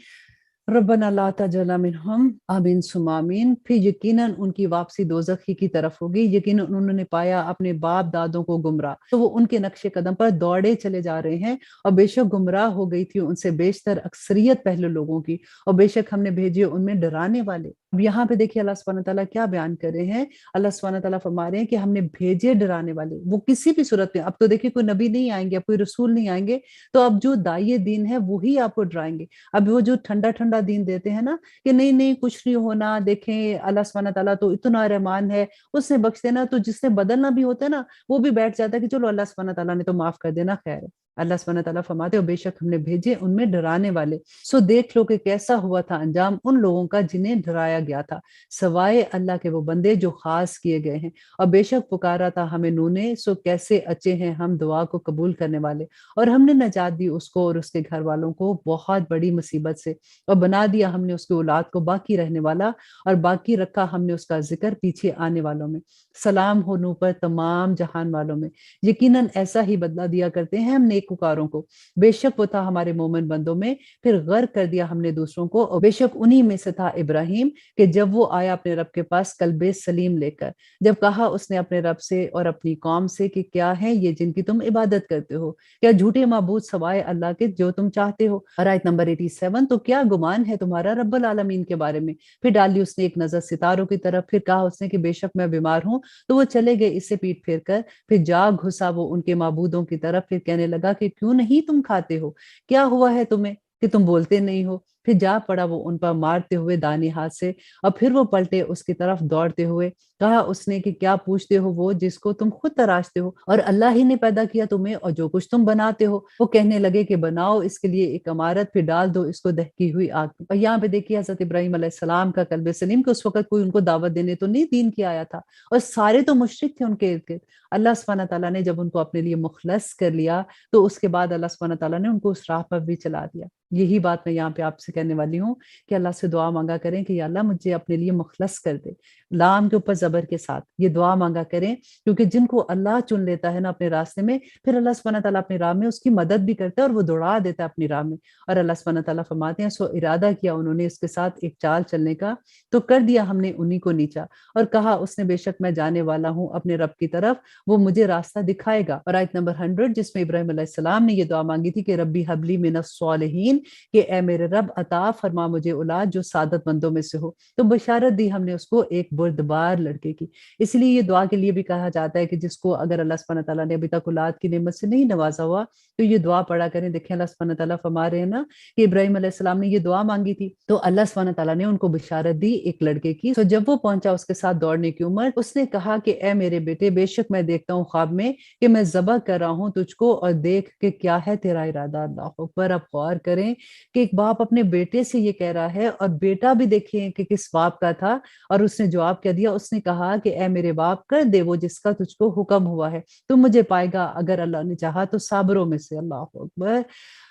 रब्बना ला तजल्ना मिनहुम आमीन सुम्मा आमीन। फिर यकीनन उनकी वापसी दोज़ख ही की तरफ होगी। यकीनन उन्होंने पाया अपने बाप-दादों को गुमराह, तो वो उनके नक्शे कदम पर दौड़े चले जा रहे हैं, और बेशक गुमराह हो गई थी उनसे बेशतर अक्सरियत पहले लोगों की, और बेशक हमने भेजे उनमें डराने वाले। अब यहाँ पे देखिए अल्लाह सुब्हानहू व तआला क्या बयान कर रहे हैं। अल्लाह सुब्हानहू व तआला फरमा रहे हैं कि हमने भेजे डराने वाले, वो किसी भी सूरत में। अब तो देखिए कोई नबी नहीं आएँगे, अब कोई रसूल नहीं आएँगे, तो अब जो दाई दीन है वो ही आपको डराएँगे। अब वो जो ठंडा-ठंडा दीन देते हैं ना कि नहीं, नहीं कुछ नहीं होना, देखें अल्लाह सुब्हानहू व तआला तो इतना रहमान है, उसने बख्श देना, तो जिसने बदलना भी होता है ना, वो भी बैठ जाता है कि चलो अल्लाह सुब्हानहू व तआला ने तो माफ़ कर देना, खैर है। अल्लाह सुब्हानहू व तआला फरमाते हो बेशक हमने भेजे उनमें डराने वाले। सो देख लो कि कैसा हुआ था अंजाम उन लोगों का जिन्हें डराया गया था, सवाए अल्लाह के वो बंदे जो खास किए गए हैं। और बेशक पुकारा था हमें नूह ने, सो कैसे अच्छे हैं हम दुआ को कबूल करने वाले। और हमने नजात दी उसको और उसके घर वालों को बहुत बड़ी मुसीबत से, और बना दिया हमने उसकी औलाद को बाकी रहने वाला, और बाकी रखा हमने उसका जिक्र पीछे आने वालों में। सलाम हो नूह पर तमाम जहान वालों में। यकीनन ऐसा ही बदला दिया करते हैं हम नेककारों को। बेशक वो था हमारे मोमिन बंदों में, फिर गर्क कर दिया हमने दूसरों को, और बेशक उन्हीं में से था इब्राहीम, कि जब वो आया अपने रब के पास कल्बे सलीम लेकर, जब कहा उसने अपने रब से और अपनी कौम से कि क्या है ये जिनकी तुम इबादत करते हो, क्या झूठे माबूद सवाए अल्लाह के जो तुम चाहते हो। और आयत नंबर 87, तो क्या गुमान है तुम्हारा रब्बुल आलमीन के बारे में। फिर डाली उसने एक नजर सितारों की तरफ, फिर कहा उसने कि बेशक मैं बीमार हूँ, तो वो चले गए इससे पीठ फेर कर। फिर जा घुसा वो उनके माबूदों की तरफ, फिर कहने लगा कि क्यों नहीं तुम खाते हो, क्या हुआ है तुम्हें कि तुम बोलते नहीं हो। फिर जा पड़ा वो उन पर मारते हुए दानी हाथ से, और फिर वो पलटे उसकी तरफ दौड़ते हुए। कहा उसने कि क्या पूछते हो वो जिसको तुम खुद तराशते हो, और अल्लाह ही ने पैदा किया तुम्हें और जो कुछ तुम बनाते हो। वो कहने लगे कि बनाओ इसके लिए एक इमारत, फिर डाल दो इसको दहकी हुई आग में। और यहाँ पे देखिए हजरत इब्राहिम अलैहिस्सलाम का कल्बे सलीम, कि उस वक्त कोई उनको दावत देने तो नहीं दीन की आया था, और सारे तो मुशरिक थे उनके इर्द गिर्द। अल्लाह सुब्हानहू व तआला ने जब उनको अपने लिए मुखलस कर लिया, तो उसके बाद अल्लाह सुब्हानहू व तआला ने उनको उस राह पर भी चला दिया। यही बात मैं यहाँ पे आपसे कहने वाली हूँ कि अल्लाह से दुआ मांगा करें कि या अल्लाह मुझे अपने लिए मुखलस कर दे। लाम के ऊपर ज़बर के साथ ये दुआ मांगा करें, क्योंकि जिनको अल्लाह चुन लेता है ना अपने रास्ते में, फिर अल्लाह सुब्हानहू व तआला अपनी राह में उसकी मदद भी करता है, और वो दौड़ा देता है अपनी राह में। और अल्लाह सुब्हानहू व तआला फरमाते हैं, सो इरादा किया उन्होंने इसके साथ एक चाल चलने का, तो कर दिया हमने उन्हीं को नीचा, और कहा उसने बेशक मैं जाने वाला हूँ अपने रब की तरफ, वो मुझे रास्ता दिखाएगा। और आयत नंबर 100 जिसमें इब्राहिम अलैहिस्सलाम ने ये दुआ मांगी थी कि रब्बी हबली मिनस सॉलिहीन, कि ए मेरे रब अता फरमा मुझे औलाद जो सादत बंदों में से हो। तो बशारत दी हमने उसको एक बुर्दबार लड़के की। इसलिए ये दुआ के लिए भी कहा जाता है कि जिसको अगर अल्लाह सुब्हानहू व तआला ने अभी तक औलाद की नेमत से नहीं नवाजा हुआ, तो ये दुआ पढ़ा करें। देखें अल्लाह सुब्हानहू व तआला फरमा रहे हैं ना कि इब्राहिम अलैहिस्सलाम ने ये दुआ मांगी थी, तो अल्लाह सुब्हानहू व तआला ने उनको बशारत दी एक लड़के की। तो जब वो पहुंचा उसके साथ दौड़ने की उम्र, उसने कहा कि ए मेरे बेटे, बेशक मैं देखता हूँ ख्वाब में कि मैं ज़बह कर रहा हूँ तुझको, और देख के क्या है तेरा इरादा। अल्लाह अकबर। आप गौर करें कि एक बाप अपने बेटे से ये कह रहा है, और बेटा भी देखिए कि किस बाप का था, और उसने जवाब क्या दिया। उसने कहा कि ए मेरे बाप, कर दे वो जिसका तुझको हुक्म हुआ है, तू मुझे पाएगा अगर अल्लाह ने चाहा तो साबरों में से। अल्लाह अकबर।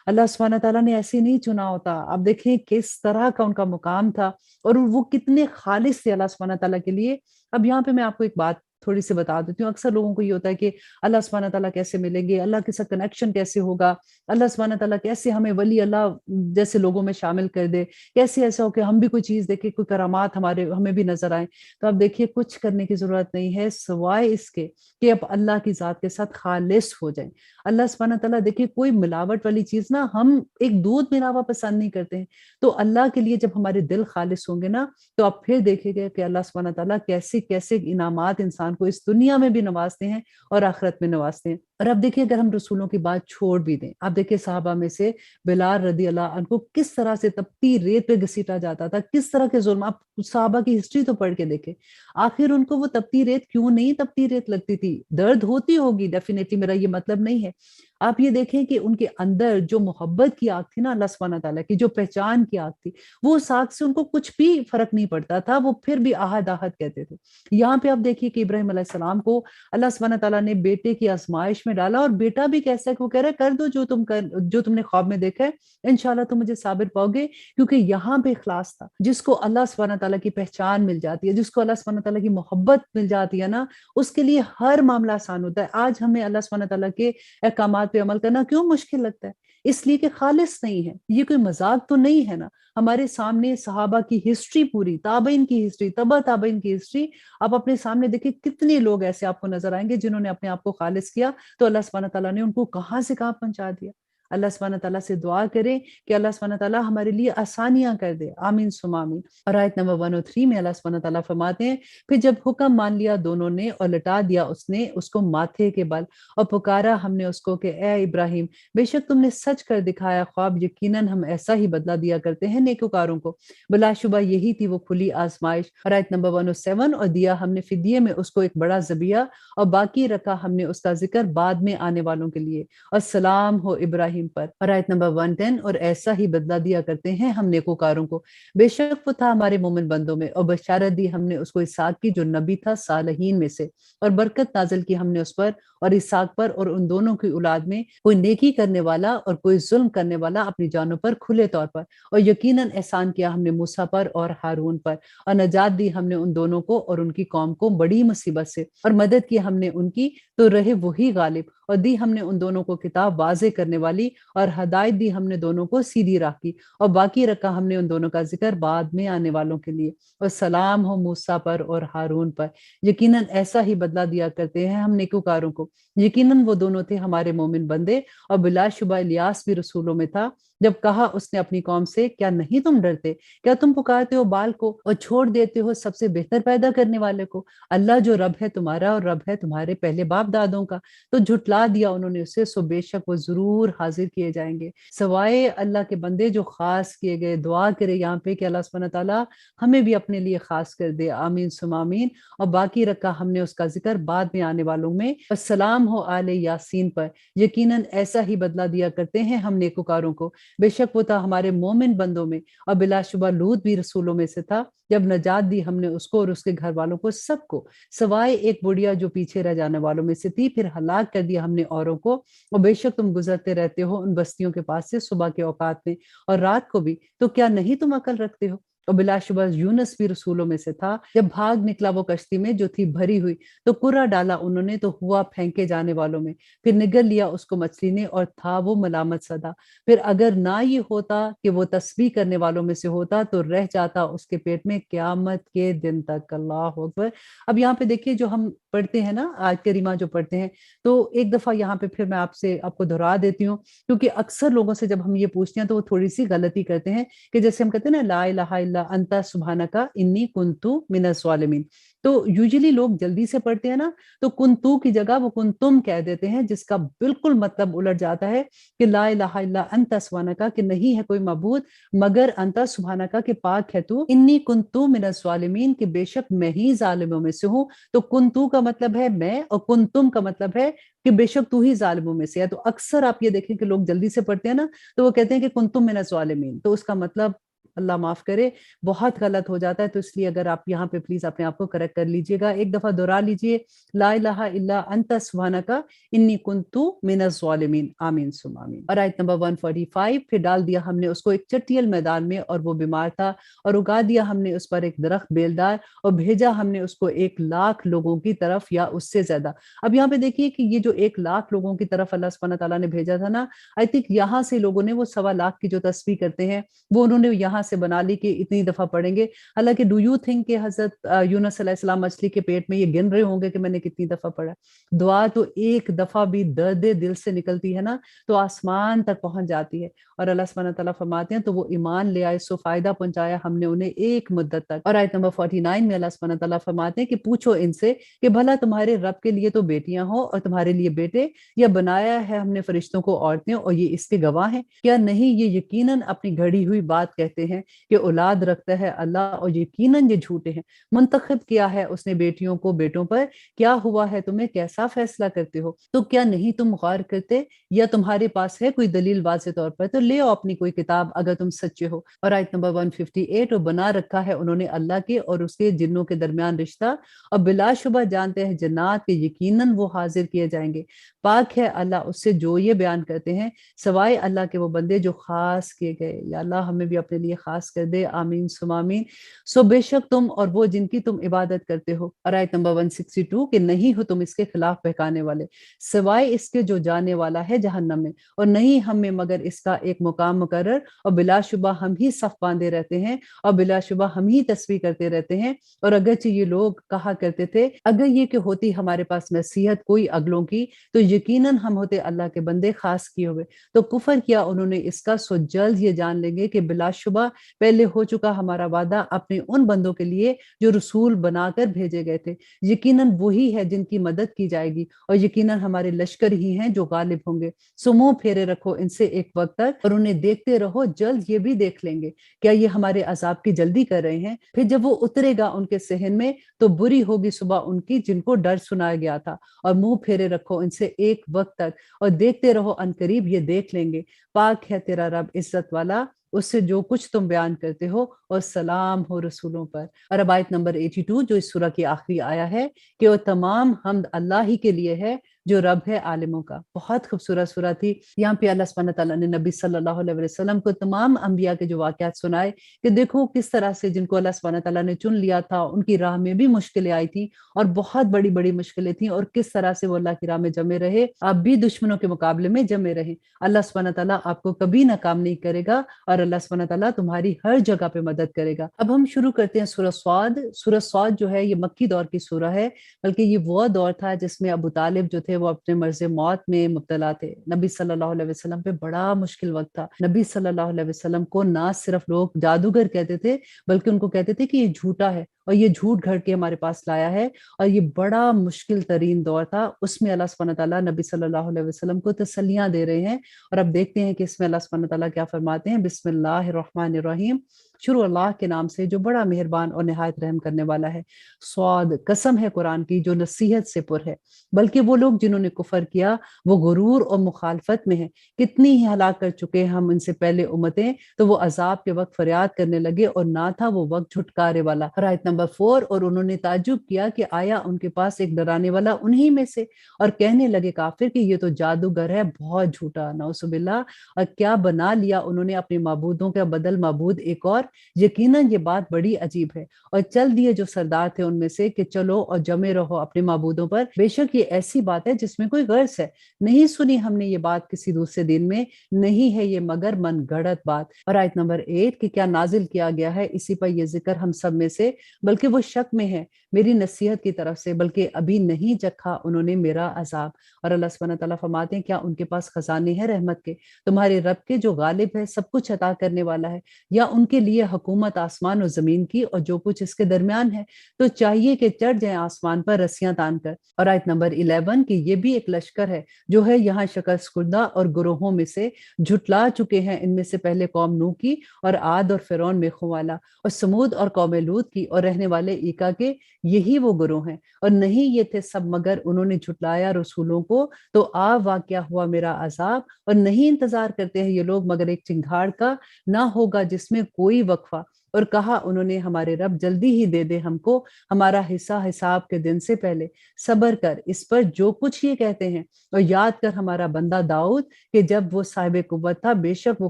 अल्लाह सुब्हानहू व तआला ने ऐसे नहीं चुना होता। आप देखिए किस तरह का उनका मुकाम था, और वो कितने खालिस थे अल्लाह सुब्हानहू व तआला के लिए। अब यहाँ पे मैं आपको एक बात थोड़ी सी बता देती हूँ। अक्सर लोगों को ये होता है कि अल्लाह सुब्हानहू तआला कैसे मिलेंगे, अल्लाह के साथ कनेक्शन कैसे होगा, अल्लाह सुब्हानहू तआला कैसे हमें वली अल्लाह जैसे लोगों में शामिल कर दे, कैसे ऐसा हो कि हम भी कोई चीज़ देखें, कोई करामात हमारे हमें भी नज़र आए। तो आप देखिए कुछ करने की ज़रूरत नहीं है सिवाय इसके कि आप अल्लाह की ज़ात के साथ खालिस हो जाएँ। अल्लाह सुब्हानहू तआला देखिए कोई मिलावट वाली चीज़ ना हम एक दूध मिलावा पसंद नहीं करते हैं। तो अल्लाह के लिए जब हमारे दिल खालिस होंगे ना, तो आप फिर देखेंगे कि अल्लाह सुब्हानहू तआला कैसे-कैसे इनामात इंसान को इस दुनिया में भी नवाज़ते हैं और आखिरत में नवाज़ते हैं। और अब देखिए अगर हम रसूलों की बात छोड़ भी दें, आप देखिए सहाबा में से बिलाल रज़ी अल्लाह अन्हु को किस तरह से तपती रेत पे घसीटा जाता था, किस तरह के ज़ुल्म, आप सहाबा की हिस्ट्री तो पढ़ के देखें। आखिर उनको वो तपती रेत क्यों नहीं तपती रेत लगती थी? दर्द होती होगी डेफिनिटली, मेरा ये मतलब नहीं है। आप ये देखें कि उनके अंदर जो मोहब्बत की आग थी ना अल्लाह सुब्हानहू तआला की, जो पहचान की आग थी, वो उस आग से उनको कुछ भी फ़र्क नहीं पड़ता था, वो फिर भी आहत आहत कहते थे। यहाँ पे आप देखिए कि इब्राहीम अलैहिस्सलाम को अल्लाह सुब्हानहू तआला ने बेटे की आज़माइश में डाला और बेटा भी कैसा है कि वो कह रहा है कर दो जो तुमने ख्वाब में देखा है, इंशाअल्लाह तुम मुझे साबिर पाओगे, क्योंकि यहाँ पे इखलास था। जिसको अल्लाह सुब्हानहू तआला की पहचान मिल जाती है, जिसको अल्लाह सुब्हानहू तआला की मोहब्बत मिल जाती है ना, उसके लिए हर मामला आसान होता है। आज हमें अल्लाह सुब्हानहू तआला के अहकामात पे अमल करना क्यों मुश्किल लगता है? इसलिए कि खालिस नहीं है। ये कोई मज़ाक तो नहीं है ना। हमारे सामने सहाबा की हिस्ट्री पूरी, ताबईन की हिस्ट्री, तबा ताबईन की हिस्ट्री, आप अपने सामने देखिए कितने लोग ऐसे आपको नज़र आएँगे जिन्होंने अपने आप को खालिस किया, तो अल्लाह सुब्हानहू तआला ने उनको कहाँ से कहाँ पहुँचा दिया। अल्लाह सुब्हानहू तआला से दुआ करें कि अल्लाह सुब्हानहू तआला हमारे लिए आसानियाँ कर दे। आमीन सुम्मा आमीन। और आयत नंबर 103 में अल्लाह सुब्हानहू तआला फरमाते हैं, फिर जब हुक्म मान लिया दोनों ने और लटा दिया उसने उसको माथे के बल और पुकारा हमने उसको कि ए इब्राहिम, बेशक तुमने सच कर दिखाया ख्वाब, यकीनन हम ऐसा ही बदला दिया करते हैं नेकोकारों को। बिलाशुबा यही थी वो खुली आजमाइश। और आयत नंबर 107, और दिया हमने फिदिये में उसको एक बड़ा ज़बिया और बाकी रखा हमने उसका जिक्र बाद में आने वालों के लिए, और सलाम हो इब्राहिम पर। और आयत नंबर 110, और ऐसा ही बदला दिया करते हैं हम नेकोकारों को, बेशक वो था हमारे मोमिन बंदों में, और बशारत दी हमने उसको इसहाक की जो नबी था सालहीन में से, और बरकत नाजिल की हमने उस पर और इसहाक पर और उन दोनों की औलाद में कोई नेकी करने वाला और कोई जुल्म करने वाला अपनी जानों पर खुले तौर पर, और यकीनन एहसान किया हमने मूसा पर और हारून पर, और नजात दी हमने उन दोनों को और उनकी कौम को बड़ी मुसीबत से, और मदद की हमने उनकी तो रहे वही गालिब, और दी हमने उन दोनों को किताब वाज़े करने वाली, और हदायत दी हमने दोनों को सीधी राह की, और बाकी रखा हमने उन दोनों का जिक्र बाद में आने वालों के लिए, और सलाम हो मूसा पर और हारून पर। यकीनन ऐसा ही बदला दिया करते हैं हम नेकोकारों को। यकीनन वो दोनों थे हमारे मोमिन बंदे, और बिलाशुबा इलियास भी रसूलों में था। जब कहा उसने अपनी कौम से, क्या नहीं तुम डरते? क्या तुम पुकारते हो बाल को और छोड़ देते हो सबसे बेहतर पैदा करने वाले को? अल्लाह जो रब है तुम्हारा और रब है तुम्हारे पहले बाप दादों का। तो झुटला दिया उन्होंने उसे, सो बेशक वो जरूर हाजिर किए जाएंगे। सवाए अल्लाह के बंदे जो खास किए गए, दुआ करे यहाँ पे कि अल्लाह सुब्हानहू तआला हमें भी अपने लिए खास कर दे। आमीन सुम्मा आमीन। और बाकी रखा हमने उसका जिक्र बाद में आने वालों में। सलाम हो आले यासीन पर। यकीनन ऐसा ही बदला दिया करते हैं हम नेकोकारों को, बेशक वो था हमारे मोमिन बंदों में। और बिलाशुबा लूत भी रसूलों में से था। जब नजात दी हमने उसको और उसके घर वालों को सबको, सवाए एक बुढ़िया जो पीछे रह जाने वालों में से थी, फिर हलाक कर दिया हमने औरों को। और बेशक तुम गुजरते रहते हो उन बस्तियों के पास से सुबह के औकात में और रात को भी, तो क्या नहीं तुम अकल रखते हो? और बिलाशुबा यूनुस भी रसूलों में से था। जब भाग निकला वो कश्ती में जो थी भरी हुई, तो कुर्रा डाला उन्होंने तो हुआ फेंके जाने वालों में, फिर निगल लिया उसको मछली ने और था वो मलामत सदा। फिर अगर ना ये होता कि वो तस्बीह करने वालों में से होता, तो रह जाता उसके पेट में क़यामत के दिन तक। अल्लाह अकबर। अब यहाँ पे देखिए जो हम पढ़ते हैं ना, आयत करीमा जो पढ़ते हैं, तो एक दफा यहाँ पे फिर मैं आपसे आपको दोहरा देती हूँ, क्योंकि अक्सर लोगों से जब हम ये पूछते हैं तो वो थोड़ी सी गलती करते हैं, कि जैसे हम कहते हैं ना, ला इलाहा इल्ला अंता सुब्हानका इन्नी कुन्तु मिनज़ ज़ालिमीन। तो यूजुअली लोग जल्दी से पढ़ते हैं ना, तो कुन्तु की जगह वो कुन्तुम कह देते हैं, जिसका बिल्कुल मतलब उलट जाता है कि ला इलाहा इल्ला अंता सुब्हानका, कि नहीं है कोई मबूद मगर अंता सुब्हानका, के पाक है तू, इन्नी कुन्तु मिनज़ ज़ालिमीन, कि बेशक मैं ही जालिमों में से हूँ। तो कुन्तु का मतलब है मैं, और कुन्तुम का मतलब है कि बेशक तू ही जालिमों में से है। तो अक्सर आप ये देखें कि लोग जल्दी से पढ़ते हैं ना, तो वो कहते हैं कि कुन्तुम मिनज़ ज़ालिमीन, तो उसका मतलब اللہ معاف کرے بہت غلط ہو جاتا ہے، تو اس لیے اگر آپ یہاں پہ پلیز اپنے آپ کو کریکٹ کر لیجیے گا، ایک دفعہ دہرا لیجیے، لا الہ الا انت سبحانک انی کنت من الظالمین، آمین ثم آمین۔ اور آیت نمبر 145، پھر ڈال دیا ہم نے اس کو ایک چٹیل میدان میں اور وہ بیمار تھا، اور اگا دیا ہم نے اس پر ایک درخت بیلدار، اور بھیجا ہم نے اس کو 1,00,000 لوگوں کی طرف یا اس سے زیادہ۔ اب یہاں پہ دیکھیے کہ یہ جو 1,00,000 لوگوں کی طرف اللہ سبحانہ تعالیٰ نے بھیجا تھا نا، آئی تھنک یہاں سے لوگوں نے وہ 1,00,000 کی جو تسبیح کرتے ہیں وہ انہوں نے یہاں سے بنا لی کہ اتنی دفعہ پڑھیں گے۔ حالانکہ ڈو یو تھنک کہ حضرت یونس علیہ السلام مچھلی کے پیٹ میں یہ گن رہے ہوں گے کہ میں نے کتنی دفعہ پڑھا؟ دعا تو ایک دفعہ بھی درد دل سے نکلتی ہے نا تو آسمان تک پہنچ جاتی ہے، اور اللہ سبحانہ تعالیٰ فرماتے ہیں تو وہ ایمان لے آئے، سو فائدہ پہنچایا ہم نے انہیں ایک مدت تک۔ اور آیت نمبر 49 میں اللہ سبحانہ تعالیٰ فرماتے ہیں کہ پوچھو ان سے کہ بھلا تمہارے رب کے لیے تو بیٹیاں ہوں اور تمہارے لیے بیٹے، یا بنایا ہے ہم نے فرشتوں کو عورتیں اور یہ اس کے گواہ ہیں؟ کیا نہیں یہ یقیناً اپنی گھڑی ہوئی بات کہتے ہیں کہ اولاد رکھتا ہے اللہ، اور یقیناً یہ جھوٹے ہیں۔ منتخب کیا ہے اس نے بیٹیوں کو بیٹوں پر، کیا ہوا ہے تمہیں، کیسا فیصلہ کرتے ہو؟ تو کیا نہیں تم غور کرتے، یا تمہارے پاس ہے کوئی دلیل واضح طور پر؟ تو لے آؤ اپنی کوئی کتاب اگر تم سچے ہو۔ اور آیت نمبر 158، اور بنا رکھا ہے انہوں نے اللہ کے اور اس کے جنوں کے درمیان رشتہ، اور بلا شبہ جانتے ہیں جنات کے یقیناً وہ حاضر کیے جائیں گے۔ پاک ہے اللہ اس سے جو یہ بیان کرتے ہیں، سوائے اللہ کے وہ بندے جو خاص کیے گئے۔ یا اللہ ہمیں بھی اپنے لیے خاص کر دے، آمین ثم آمین۔ سو بے شک تم اور وہ جن کی تم عبادت کرتے ہو۔ اور آیت نمبر 162، کہ نہیں ہو تم اس کے خلاف بہکانے والے، سوائے اس کے جو جانے والا ہے جہنم میں، اور نہیں ہم میں مگر اس کا ایک مقام مقرر، اور بلا شبہ ہم ہی صف باندھے رہتے ہیں، اور بلا شبہ ہم ہی تسبیح کرتے رہتے ہیں۔ اور اگرچہ یہ لوگ کہا کرتے تھے اگر یہ کہ ہوتی ہمارے پاس نصیحت کوئی اگلوں کی تو یقیناً ہم ہوتے اللہ کے بندے خاص کیے ہوئے، تو کفر کیا انہوں نے اس کا، سو جلد یہ جان لیں گے کہ بلا شبہ پہلے ہو چکا ہمارا وعدہ اپنے ان بندوں کے لیے جو رسول بنا کر بھیجے گئے تھے، یقیناً وہی ہے جن کی مدد کی جائے گی، اور یقیناً ہمارے لشکر ہی ہیں جو غالب ہوں گے۔ سو منہ پھیرے رکھو ان سے ایک وقت تک، اور انہیں دیکھتے رہو، جلد یہ بھی دیکھ لیں گے۔ کیا یہ ہمارے عذاب کی جلدی کر رہے ہیں؟ پھر جب وہ اترے گا ان کے صحن میں تو بری ہوگی صبح ان کی جن کو ڈر سنایا گیا تھا۔ اور منہ پھیرے رکھو ان سے ایک وقت تک، اور دیکھتے رہو، ان قریب یہ دیکھ لیں گے۔ پاک ہے تیرا رب عزت والا اس سے جو کچھ تم بیان کرتے ہو، اور سلام ہو رسولوں پر۔ اور اب آیت نمبر 82 جو اس سورہ کی آخری آیا ہے کہ وہ تمام حمد اللہ ہی کے لیے ہے جو رب ہے عالموں کا۔ بہت خوبصورت سورہ تھی۔ یہاں پہ اللہ سبحانہ تعالیٰ نے نبی صلی اللہ علیہ وسلم کو تمام انبیاء کے جو واقعات سنائے کہ دیکھو کس طرح سے جن کو اللہ سبحانہ تعالیٰ نے چن لیا تھا ان کی راہ میں بھی مشکلیں آئی تھیں، اور بہت بڑی بڑی مشکلیں تھیں، اور کس طرح سے وہ اللہ کی راہ میں جمے رہے، آپ بھی دشمنوں کے مقابلے میں جمے رہے۔ اللہ سبحانہ تعالیٰ آپ کو کبھی ناکام نہیں کرے گا، اور اللہ سبحانہ تعالیٰ تمہاری ہر جگہ پہ مدد کرے گا۔ اب ہم شروع کرتے ہیں سورہ صاد۔ سورہ صاد جو ہے یہ مکی دور کی سورہ ہے، بلکہ یہ وہ دور تھا جس میں ابو طالب جو تھے وہ اپنے مرض موت میں مبتلا تھے۔ نبی صلی اللہ علیہ وسلم پہ بڑا مشکل وقت تھا۔ نبی صلی اللہ علیہ وسلم کو نہ صرف لوگ جادوگر کہتے تھے بلکہ ان کو کہتے تھے کہ یہ جھوٹا ہے اور یہ جھوٹ گھڑ کے ہمارے پاس لایا ہے، اور یہ بڑا مشکل ترین دور تھا۔ اس میں اللہ سبحانہ تعالیٰ نبی صلی اللہ علیہ وسلم کو تسلیاں دے رہے ہیں، اور اب دیکھتے ہیں کہ اس میں اللہ سبحانہ تعالیٰ کیا فرماتے ہیں۔ بسم اللہ الرحمن الرحیم، شروع اللہ کے نام سے جو بڑا مہربان اور نہایت رحم کرنے والا ہے۔ صاد، قسم ہے قرآن کی جو نصیحت سے پر ہے، بلکہ وہ لوگ جنہوں نے کفر کیا وہ غرور اور مخالفت میں ہیں۔ کتنی ہی ہلاک کر چکے ہم ان سے پہلے امتیں، تو وہ عذاب کے وقت فریاد کرنے لگے اور نہ تھا وہ وقت چھٹکارے والا۔ اور آیت نمبر 4، اور انہوں نے تعجب کیا کہ آیا ان کے پاس ایک ڈرانے والا انہی میں سے، اور کہنے لگے کافر کہ یہ تو جادوگر ہے، بہت جھوٹا، نعوذ باللہ۔ اور کیا بنا لیا انہوں نے اپنے معبودوں کا بدل معبود ایک اور، یقیناً یہ بات بڑی عجیب ہے۔ اور چل دیے جو سردار تھے ان میں سے کہ چلو اور جمے رہو اپنے معبودوں پر، بے شک یہ ایسی بات ہے جس میں کوئی غرض ہے، نہیں سنی ہم نے یہ بات کسی دوسرے دن میں، نہیں ہے یہ مگر من گھڑت بات۔ اور آیت نمبر 8 کہ کیا نازل کیا گیا ہے اسی پر یہ ذکر ہم سب میں سے، بلکہ وہ شک میں ہے میری نصیحت کی طرف سے، بلکہ ابھی نہیں چکھا انہوں نے میرا عذاب۔ اور اللہ سبحانہ تعالیٰ فرماتے ہیں کیا ان کے پاس خزانے ہیں رحمت کے، تمہارے رب کے جو غالب ہے، سب کچھ عطا کرنے والا ہے، یا ان کے لیے حکومت آسمان اور زمین کی اور جو کچھ اس کے درمیان ہے، تو چاہیے کہ چڑھ جائیں آسمان پر رسیاں تان کر۔ اور آیت نمبر 11 کہ یہ بھی ایک لشکر ہے جو ہے یہاں شکست خوردہ اور گروہوں میں سے، جھٹلا چکے ہیں ان میں سے پہلے قوم نوح کی اور عاد اور فرعون میں خوالا اور سمود اور قوم لوط کی اور رہنے والے ایکا کے یہی وہ گروہ ہیں، اور نہیں یہ تھے سب مگر انہوں نے جھٹلایا رسولوں کو، تو واقعہ ہوا میرا عذاب، اور نہیں انتظار کرتے ہیں یہ لوگ مگر ایک چنگھاڑ کا، نہ ہوگا جس میں کوئی وقفہ۔ اور کہا انہوں نے ہمارے رب جلدی ہی دے دے ہم کو ہمارا حصہ حساب کے دن سے پہلے، صبر کر اس پر جو کچھ یہ کہتے ہیں، اور یاد کر ہمارا بندہ داؤد کہ جب وہ صاحب قوت تھا، بے شک وہ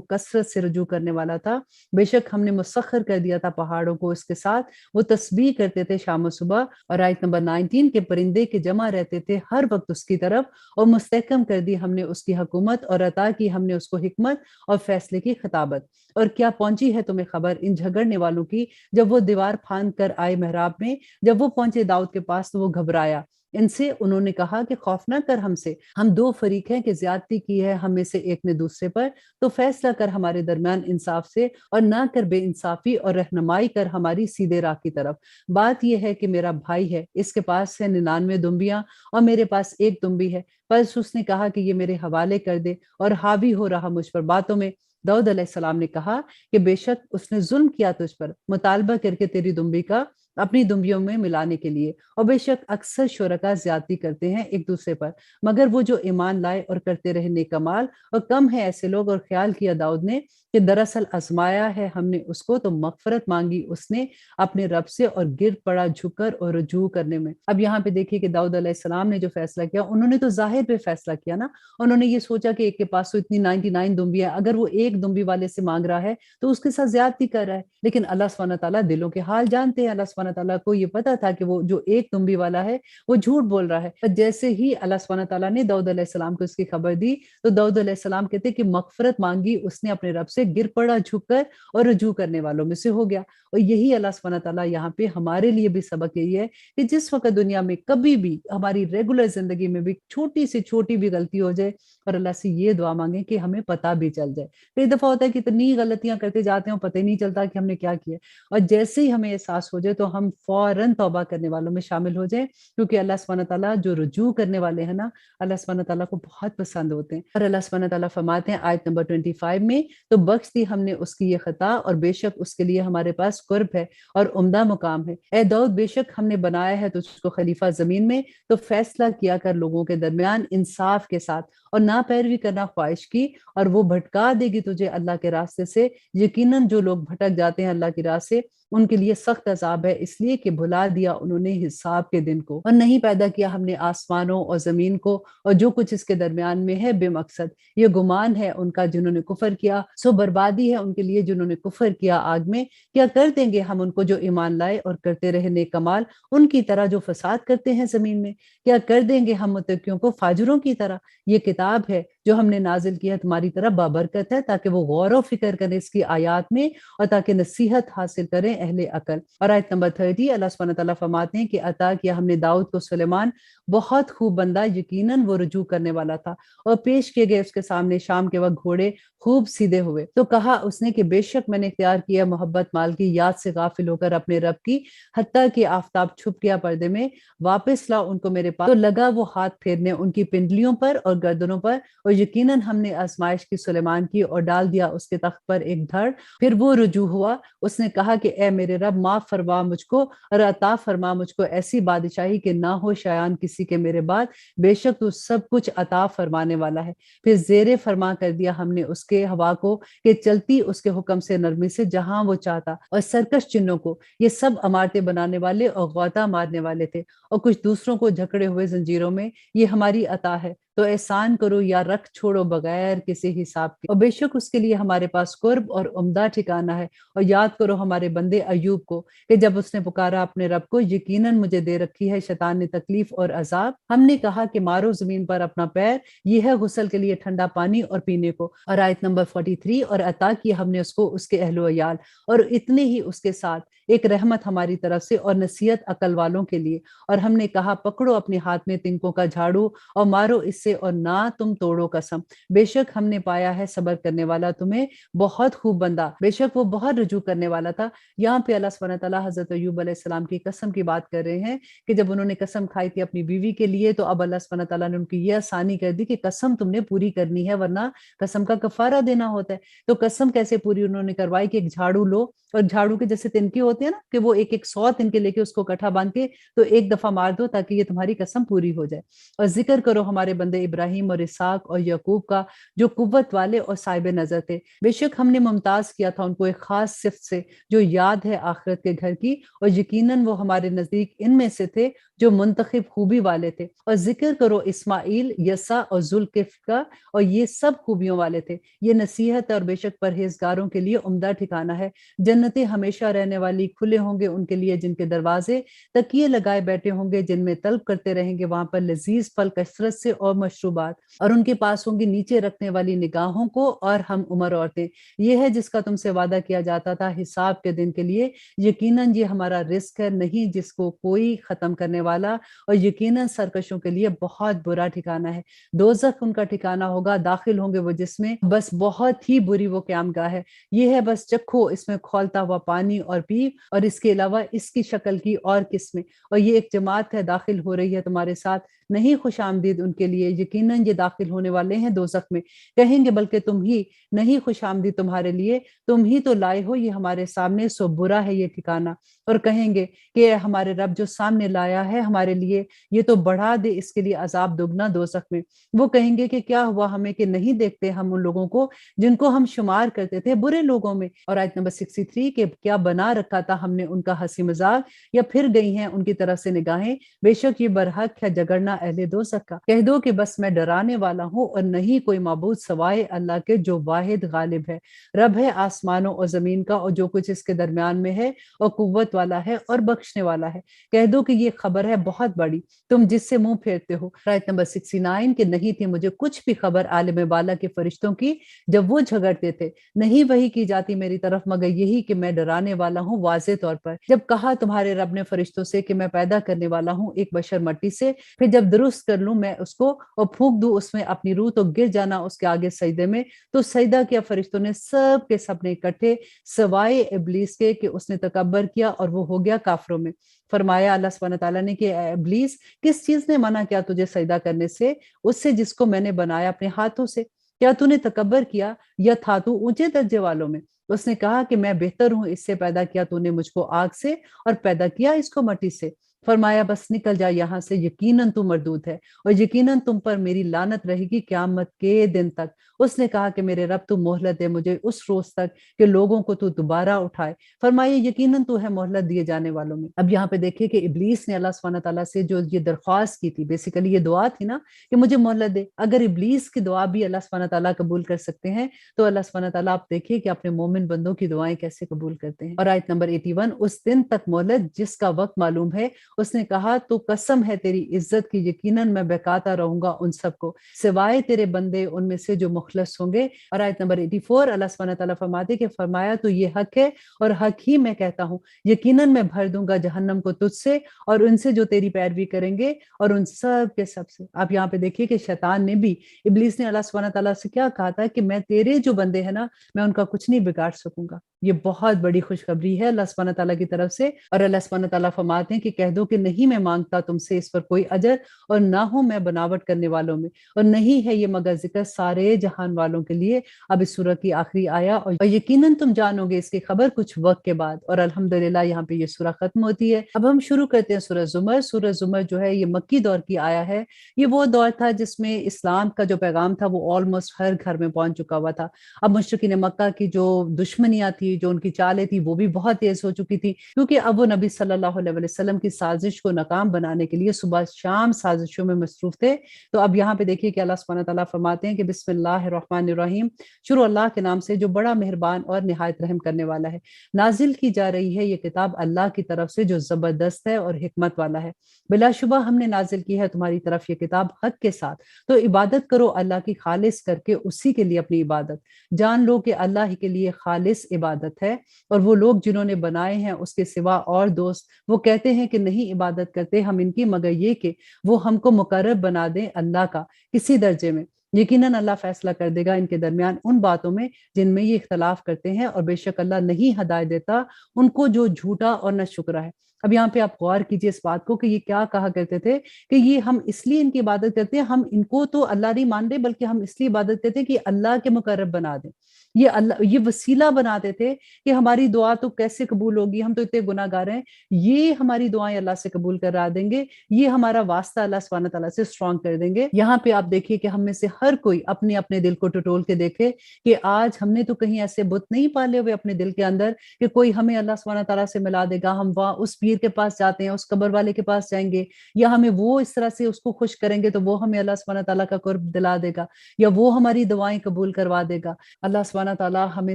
کثرت سے رجوع کرنے والا تھا، بے شک ہم نے مسخر کر دیا تھا پہاڑوں کو اس کے ساتھ، وہ تسبیح کرتے تھے شام و صبح۔ اور آیت نمبر 19 کے پرندے کے جمع رہتے تھے ہر وقت اس کی طرف، اور مستحکم کر دی ہم نے اس کی حکومت، اور عطا کی ہم نے اس کو حکمت اور فیصلے کی خطابت۔ اور کیا پہنچی ہے تمہیں خبر ان جھگڑنے والوں کی، جب وہ دیوار پھاند کر آئے محراب میں، جب وہ پہنچے داؤد کے پاس تو وہ گھبرایا ان سے، انہوں نے کہا کہ خوف نہ کر ہم سے، ہم دو فریق ہیں کہ زیادتی کی ہے ہم میں سے ایک نے دوسرے پر، تو فیصلہ کر ہمارے درمیان انصاف سے، اور نہ کر بے انصافی، اور رہنمائی کر ہماری سیدھے راہ کی طرف۔ بات یہ ہے کہ میرا بھائی ہے، اس کے پاس ہے 99 دمبیاں اور میرے پاس ایک دمبی ہے، بس اس نے کہا کہ یہ میرے حوالے کر دے، اور حاوی ہو رہا مجھ پر باتوں میں۔ داؤد علیہ السلام نے کہا کہ بے شک اس نے ظلم کیا تجھ پر، مطالبہ کر کے تیری دمبی کا اپنی دمبیوں میں ملانے کے لیے، اور بے شک اکثر شرکا زیادتی کرتے ہیں ایک دوسرے پر، مگر وہ جو ایمان لائے اور کرتے رہے نیک اعمال، اور کم ہے ایسے لوگ۔ اور خیال کیا داؤد نے کہ دراصل آزمایا ہے ہم نے اس کو، تو مغفرت مانگی اس نے اپنے رب سے، اور گر پڑا جھک کر اور رجوع کرنے میں۔ اب یہاں پہ دیکھیے کہ داؤد علیہ السلام نے جو فیصلہ کیا، انہوں نے تو ظاہر پہ فیصلہ کیا نا، انہوں نے یہ سوچا کہ ایک کے پاس تو اتنی 99 دمبی ہے، اگر وہ ایک دمبی والے سے مانگ رہا ہے تو اس کے ساتھ زیادتی کر رہا ہے، لیکن اللہ سبحانہ تعالیٰ دلوں کے حال جانتے ہیں، اللہ سبحانہ تعالیٰ کو یہ پتا تھا کہ وہ جو ایک دمبی والا ہے وہ جھوٹ بول رہا ہے۔ جیسے ہی اللہ سبحانہ تعالیٰ نے داؤد علیہ السلام کو اس کی خبر دی، تو داؤد علیہ السلام کہتے کہ مغفرت مانگی اس نے اپنے رب سے، گر پڑا جھک کر اور رجوع کرنے والوں میں سے ہو گیا۔ اور یہی اللہ سبحانہ تعالیٰ یہاں پہ ہمارے لیے بھی سبق یہی ہے کہ جس وقت دنیا میں کبھی بھی ہماری ریگولر زندگی میں بھی چھوٹی سے چھوٹی بھی غلطی ہو جائے، اور اللہ سے یہ دعا مانگیں کہ ہمیں پتہ بھی چل جائے۔ کئی دفعہ ہوتا ہے کہ اتنی غلطیاں کرتے جاتے ہیں اور پتہ ہی نہیں چلتا کہ ہم نے کیا کیا، اور جیسے ہی ہمیں احساس ہو جائے تو ہم فوراً توبہ کرنے والوں میں شامل ہو جائیں، کیونکہ اللہ سبحانہ تعالیٰ جو رجوع کرنے والے ہیں نا، اللہ سبحانہ تعالیٰ کو بہت پسند ہوتے ہیں۔ اور اللہ سبحانہ تعالیٰ فرماتے ہیں آیت نمبر 25 میں، تو بخش دی ہم نے اس کی یہ خطا، اور بے شک اس کے لیے ہمارے پاس قرب ہے اور عمدہ مقام ہے۔ اے داؤد، بے شک ہم نے بنایا ہے تجھ کو خلیفہ زمین میں، تو فیصلہ کیا کر لوگوں کے درمیان انصاف کے ساتھ، اور نہ پیروی کرنا خواہش کی، اور وہ بھٹکا دے گی تجھے اللہ کے راستے سے۔ یقیناً جو لوگ بھٹک جاتے ہیں اللہ کی راہ سے، ان کے لیے سخت عذاب ہے، اس لیے کہ بھلا دیا انہوں نے حساب کے دن کو، اور نہیں پیدا کیا ہم نے آسمانوں اور زمین کو اور جو کچھ اس کے درمیان میں ہے بے مقصد۔ یہ گمان ہے ان کا جنہوں نے کفر کیا، سو بربادی ہے ان کے لیے جنہوں نے کفر کیا آگ میں۔ کیا کر دیں گے ہم ان کو جو ایمان لائے اور کرتے رہے نیک کمال، ان کی طرح جو فساد کرتے ہیں زمین میں؟ کیا کر دیں گے ہم متقیوں کو فاجروں کی طرح؟ یہ کتاب ہے جو ہم نے نازل کی ہے تمہاری طرف، بابرکت ہے، تاکہ وہ غور و فکر کریں اس کی آیات میں، اور تاکہ نصیحت حاصل کریں اہل عقل۔ اور آیت نمبر 30 اللہ سبحانہ تعالیٰ فرماتے ہیں کہ عطا کیا ہم نے داؤد کو سلیمان، بہت خوب بندہ، یقیناً وہ رجوع کرنے والا تھا، اور پیش کیے گئے اس کے سامنے شام کے وقت گھوڑے خوب سیدھے ہوئے، تو کہا اس نے کہ بے شک میں نے اختیار کیا محبت مال کی، یاد سے غافل ہو کر اپنے رب کی، حتیٰ کہ آفتاب چھپ گیا پردے میں، واپس لا ان کو میرے پاس، تو لگا وہ ہاتھ پھیرنے ان کی پنڈلیوں پر اور گردنوں پر، اور یقیناً ہم نے آزمائش کی سلیمان کی، اور ڈال دیا اس کے تخت پر ایک دھڑ، پھر وہ رجوع ہوا، اس نے کہا کہ اے میرے رب، معاف فرما مجھ کو اور عطا فرما مجھ کو ایسی بادشاہی کہ نہ ہو شایان کسی کے میرے بعد، بے شک تو سب کچھ عطا فرمانے والا ہے۔ پھر زیر فرما کر دیا ہم نے اس کے ہوا کو کہ چلتی اس کے حکم سے نرمی سے جہاں وہ چاہتا، اور سرکش چنوں کو، یہ سب عمارتیں بنانے والے اور غوطہ مارنے والے تھے، اور کچھ دوسروں کو جھکڑے ہوئے زنجیروں میں، یہ ہماری عطا ہے، تو احسان کرو یا رکھ چھوڑو بغیر کسی حساب کے، اور بے شک اس کے لیے ہمارے پاس قرب اور عمدہ ٹھکانہ ہے۔ اور یاد کرو ہمارے بندے ایوب کو کہ جب اس نے پکارا اپنے رب کو، یقیناً مجھے دے رکھی ہے شیطان نے تکلیف اور عذاب، ہم نے کہا کہ مارو زمین پر اپنا پیر، یہ ہے غسل کے لیے ٹھنڈا پانی اور پینے کو۔ اور آیت نمبر 43 اور عطا کی ہم نے اس کو اس کے اہل و عیال، اور اتنے ہی اس کے ساتھ ایک رحمت ہماری طرف سے اور نصیحت عقل والوں کے لیے۔ اور ہم نے کہا پکڑو اپنے ہاتھ میں تنکوں کا جھاڑو اور مارو اس سے، اور نہ تم توڑو قسم، بے شک ہم نے پایا ہے صبر کرنے والا تمہیں بہت خوب بندہ، بے شک وہ بہت رجوع کرنے والا تھا۔ یہاں پہ اللہ سبحانہ تعالیٰ حضرت ایوب علیہ السلام کی قسم کی بات کر رہے ہیں کہ جب انہوں نے قسم کھائی تھی اپنی بیوی کے لیے، تو اب اللہ سبحانہ تعالیٰ نے ان کی یہ آسانی کر دی کہ قسم تم نے پوری کرنی ہے، ورنہ قسم کا کفارہ دینا ہوتا ہے۔ تو قسم کیسے پوری انہوں نے کروائی کہ ایک جھاڑو لو، اور جھاڑو کے جیسے تنکے ہوتے ہوتے ہیں نا کہ وہ ایک ایک 100 तिनके लेके उसको इकट्ठा बांध के तो एक दफा मार दो ताकि ये तुम्हारी कसम पूरी हो जाए। और जिक्र करो हमारे बंदे इब्राहिम और इसहाक और यकूब का, जो कुव्वत वाले और साहिब नजर थे। बेशक हमने मुमताज किया था उनको एक खास सिफ्त से जो याद है आखिरत के घर की, और यकीनन वो हमारे नजदीक इनमें से थे जो मुंतखब खूबी वाले थे। और जिक्र करो इस्माइल, यसा और जुल्किफ का, और ये सब खूबियों वाले थे। ये नसीहत और बेशक परहेजगारों के लिए उम्दा ठिकाना है। जन्नतें हमेशा रहने वाली, खुले होंगे उनके लिए जिनके दरवाजे, तकिए लगाए बैठे होंगे जिनमें तलब करते रहेंगे वहां पर लजीज फल कसरत से और मशरूबात, और उनके पास होंगी नीचे रखने वाली निगाहों को और हम उम्र औरतें। ये है जिसका तुमसे वादा किया जाता था हिसाब के दिन के लिए। यकीनन ये हमारा रिस्क है, नहीं जिसको कोई खत्म करने वाला, और यकीनन सरकशों के लिए बहुत बुरा ठिकाना है। दोजख उनका ठिकाना होगा, दाखिल होंगे वो जिसमें, बस बहुत ही बुरी वो क़यामगाह है। ये है बस चखो इसमें खौलता हुआ पानी और पी, और इसके अलावा इसकी शक्ल की और किस्में। और ये एक जमात है दाखिल हो रही है तुम्हारे साथ, नहीं खुशामदीद उनके लिए, यकीनन ये दाखिल होने वाले हैं दोजख में। कहेंगे बल्कि तुम ही, नहीं खुशामदीद तुम्हारे लिए, तुम ही तो लाए हो ये हमारे सामने, सो बुरा है ये ठिकाना। और कहेंगे कि हमारे रब जो सामने लाया है हमारे लिए, ये तो बढ़ा दे इसके लिए अजाब दुगना दोजख में। वो कहेंगे कि क्या हुआ हमें कि नहीं देखते हम उन लोगों को जिनको हम शुमार करते थे बुरे लोगों में। और आयत नंबर 63 के क्या बना रखा था हमने उनका हंसी मजाक, या फिर गई हैं उनकी तरफ से निगाहें, बेशक ये बरहक है जगड़ना अहले दोजख का। कह दो कि बस मैं डराने वाला हूँ और नहीं कोई माबूद सवाए अल्लाह के जो वाहिद गालिब है। रब है आसमानों और जमीन का और जो कुछ इसके दरमियान में है, और कुव्वत वाला है और बख्शने वाला है। कह दो कि ये खबर है बहुत बड़ी, तुम जिससे मुंह फेरते हो। आयत नंबर 69 के नहीं थी मुझे कुछ भी खबर आलिम बाला के फरिश्तों की जब वो झगड़ते थे, नहीं वही की जाती मेरी तरफ मगर यही कि मैं डराने वाला हूँ वाज़े तौर पर। जब कहा तुम्हारे रब ने फरिश्तों से कि मैं पैदा करने वाला हूँ एक बशर मट्टी से, फिर जब दुरुस्त कर लूं मैं उसको और फूंक दूं उसमें अपनी रूह तो गिर जाना उसके आगे सजदे में। तो सजदा किया फरिश्तों ने सब के सब ने इकट्ठे, सवाए इब्लीस के कि उसने तकब्बर किया और वो हो गया काफरों में। फरमाया अल्लाह सुब्हानहू तआला ने कि इब्लीस, किस चीज ने मना किया तुझे सजदा करने से? उससे जिसको मैंने बनाया अपने हाथों से। क्या तूने तकब्बर किया या था तू ऊंचे दर्जे वालों में? उसने कहा कि मैं बेहतर हूं, इससे पैदा किया तूने मुझको आग से और पैदा किया इसको मट्टी से। फरमाया बस निकल जा यहाँ से, यकीनन तू मरदूद है और यकीनन तुम पर मेरी लानत रहेगी क़यामत के दिन तक। उसने कहा कि मेरे रब तू मोहलत दे मुझे उस रोज तक कि लोगों को तू दोबारा उठाए। फरमाया यकीनन तू है मोहलत दिए जाने वालों में। अब यहाँ पे देखिए कि इब्लीस ने अल्लाह सुब्हानहू तआला से जो ये दरख्वास्त की थी, बेसिकली ये दुआ थी ना कि मुझे मोहलत दे। अगर इब्लीस की दुआ भी अल्लाह सुब्हानहू तआला कबूल कर सकते हैं, तो अल्लाह सुब्हानहू तआला आप देखिए कि अपने मोमिन बंदों की दुआएं कैसे कबूल करते हैं। और आयत नंबर 81, उस दिन तक मोहलत जिसका वक्त मालूम है। उसने कहा तो कसम है तेरी इज्जत की, यकीनन मैं बहकाता रहूंगा उन सबको सिवाय तेरे बंदे उनमें से जो मुखलस होंगे। और आयत नंबर 84 अल्लाह सुब्हानहू तआला फरमाते कि फरमाया तो ये हक है और हक ही मैं कहता हूँ, यकीनन मैं भर दूंगा जहन्नम को तुझसे और उनसे जो तेरी पैरवी करेंगे और उन सब के सब से। आप यहाँ पे देखिए कि शैतान ने भी, इब्लीस ने अल्लाह सुब्हानहू तआला से क्या कहा था कि मैं तेरे जो बंदे हैं ना, मैं उनका कुछ नहीं बिगाड़ सकूंगा। ये बहुत बड़ी खुशखबरी है अल्लाह सुब्हानहू तआला की तरफ से। और अल्लाह सुब्हानहू तआला फरमाते हैं कि कह दो कि नहीं मैं मांगता तुमसे इस पर कोई अजर और ना हूं मैं बनावट करने वालों में, और नहीं है ये मगर जिक्र सारे जहान वालों के लिए। अब इस सूरह की आखिरी आया और यकीनन तुम जानोगे इसकी खबर कुछ वक्त के बाद। और अल्हम्दुलिल्लाह यहाँ पे ये सूरह खत्म होती है। अब हम शुरू करते हैं सूरह जुमर। सूरह जुमर जो है ये मक्की दौर की आया है। ये वो दौर था जिसमें इस्लाम का जो पैगाम था वो ऑलमोस्ट हर घर में पहुंच चुका हुआ था। अब मुशरिकीन मक्का की जो दुश्मनियां थी, जो उनकी चालें थी, वो भी बहुत तेज हो चुकी थी, क्योंकि अब वो नबी सल्लल्लाहु अलैहि वसल्लम की साजिश को नाकाम बनाने के लिए सुबह शाम साजिशों में मसरूफ थे। तो अब यहाँ पे देखिए कि अल्लाह सुब्हानहू तआला फरमाते हैं कि बिस्मिल्लाहिर्रहमानिर्रहीम, शुरू अल्लाह के नाम से जो बड़ा मेहरबान और निहायत रहम करने वाला है। नाजिल की जा रही है ये किताब अल्लाह की तरफ से जो जबरदस्त है और हिकमत वाला है। बिलाशुबा हमने नाजिल की है तुम्हारी तरफ ये किताब हक के साथ, तो इबादत करो अल्लाह की खालिस करके, उसी के लिए अपनी इबादत। जान लो कि अल्लाह ही के लिए खालिस इबादत है, और वो लोग जिन्होंने बनाए हैं उसके सिवा और दोस्त, वो कहते हैं कि नहीं इबादत करते हम इनकी मगर ये कि वो हमको मुकर्रब बना दें अल्लाह का किसी दर्जे में। यकीनन अल्लाह फैसला कर देगा इनके दरमियान उन बातों में जिनमें ये इख्तलाफ करते हैं, और बेशक अल्लाह नहीं हदायत देता उनको जो झूठा और न शुक्रा है। اب یہاں پہ آپ غور کیجیے اس بات کو کہ یہ کیا کہا کرتے تھے کہ یہ ہم اس لیے ان کی عبادت کرتے ہیں، ہم ان کو تو اللہ نہیں مان رہے بلکہ ہم اس لیے عبادت کرتے ہیں کہ اللہ کے مقرب بنا دیں، یہ وسیلہ بناتے تھے کہ ہماری دعا تو کیسے قبول ہوگی، ہم تو اتنے گناہ گار ہیں، یہ ہماری دعائیں اللہ سے قبول کرا دیں گے، یہ ہمارا واسطہ اللہ سبحانہ تعالیٰ سے اسٹرانگ کر دیں گے۔ یہاں پہ آپ دیکھیے کہ ہم میں سے ہر کوئی اپنے اپنے دل کو ٹٹول کے دیکھے کہ آج ہم نے تو کہیں ایسے بت نہیں پالے ہوئے اپنے دل کے اندر کہ کوئی ہمیں اللہ سبحانہ تعالیٰ سے ملا دے گا، ہم وہاں اس پیر کے پاس جاتے ہیں، اس قبر والے کے پاس جائیں گے، یا ہمیں وہ اس طرح سے اس کو خوش کریں گے تو وہ ہمیں اللہ سبحانہ تعالیٰ کا قرب دلا دے گا، یا وہ ہماری دعائیں قبول کروا دے گا۔ اللہ سبحانہ تعالیٰ ہمیں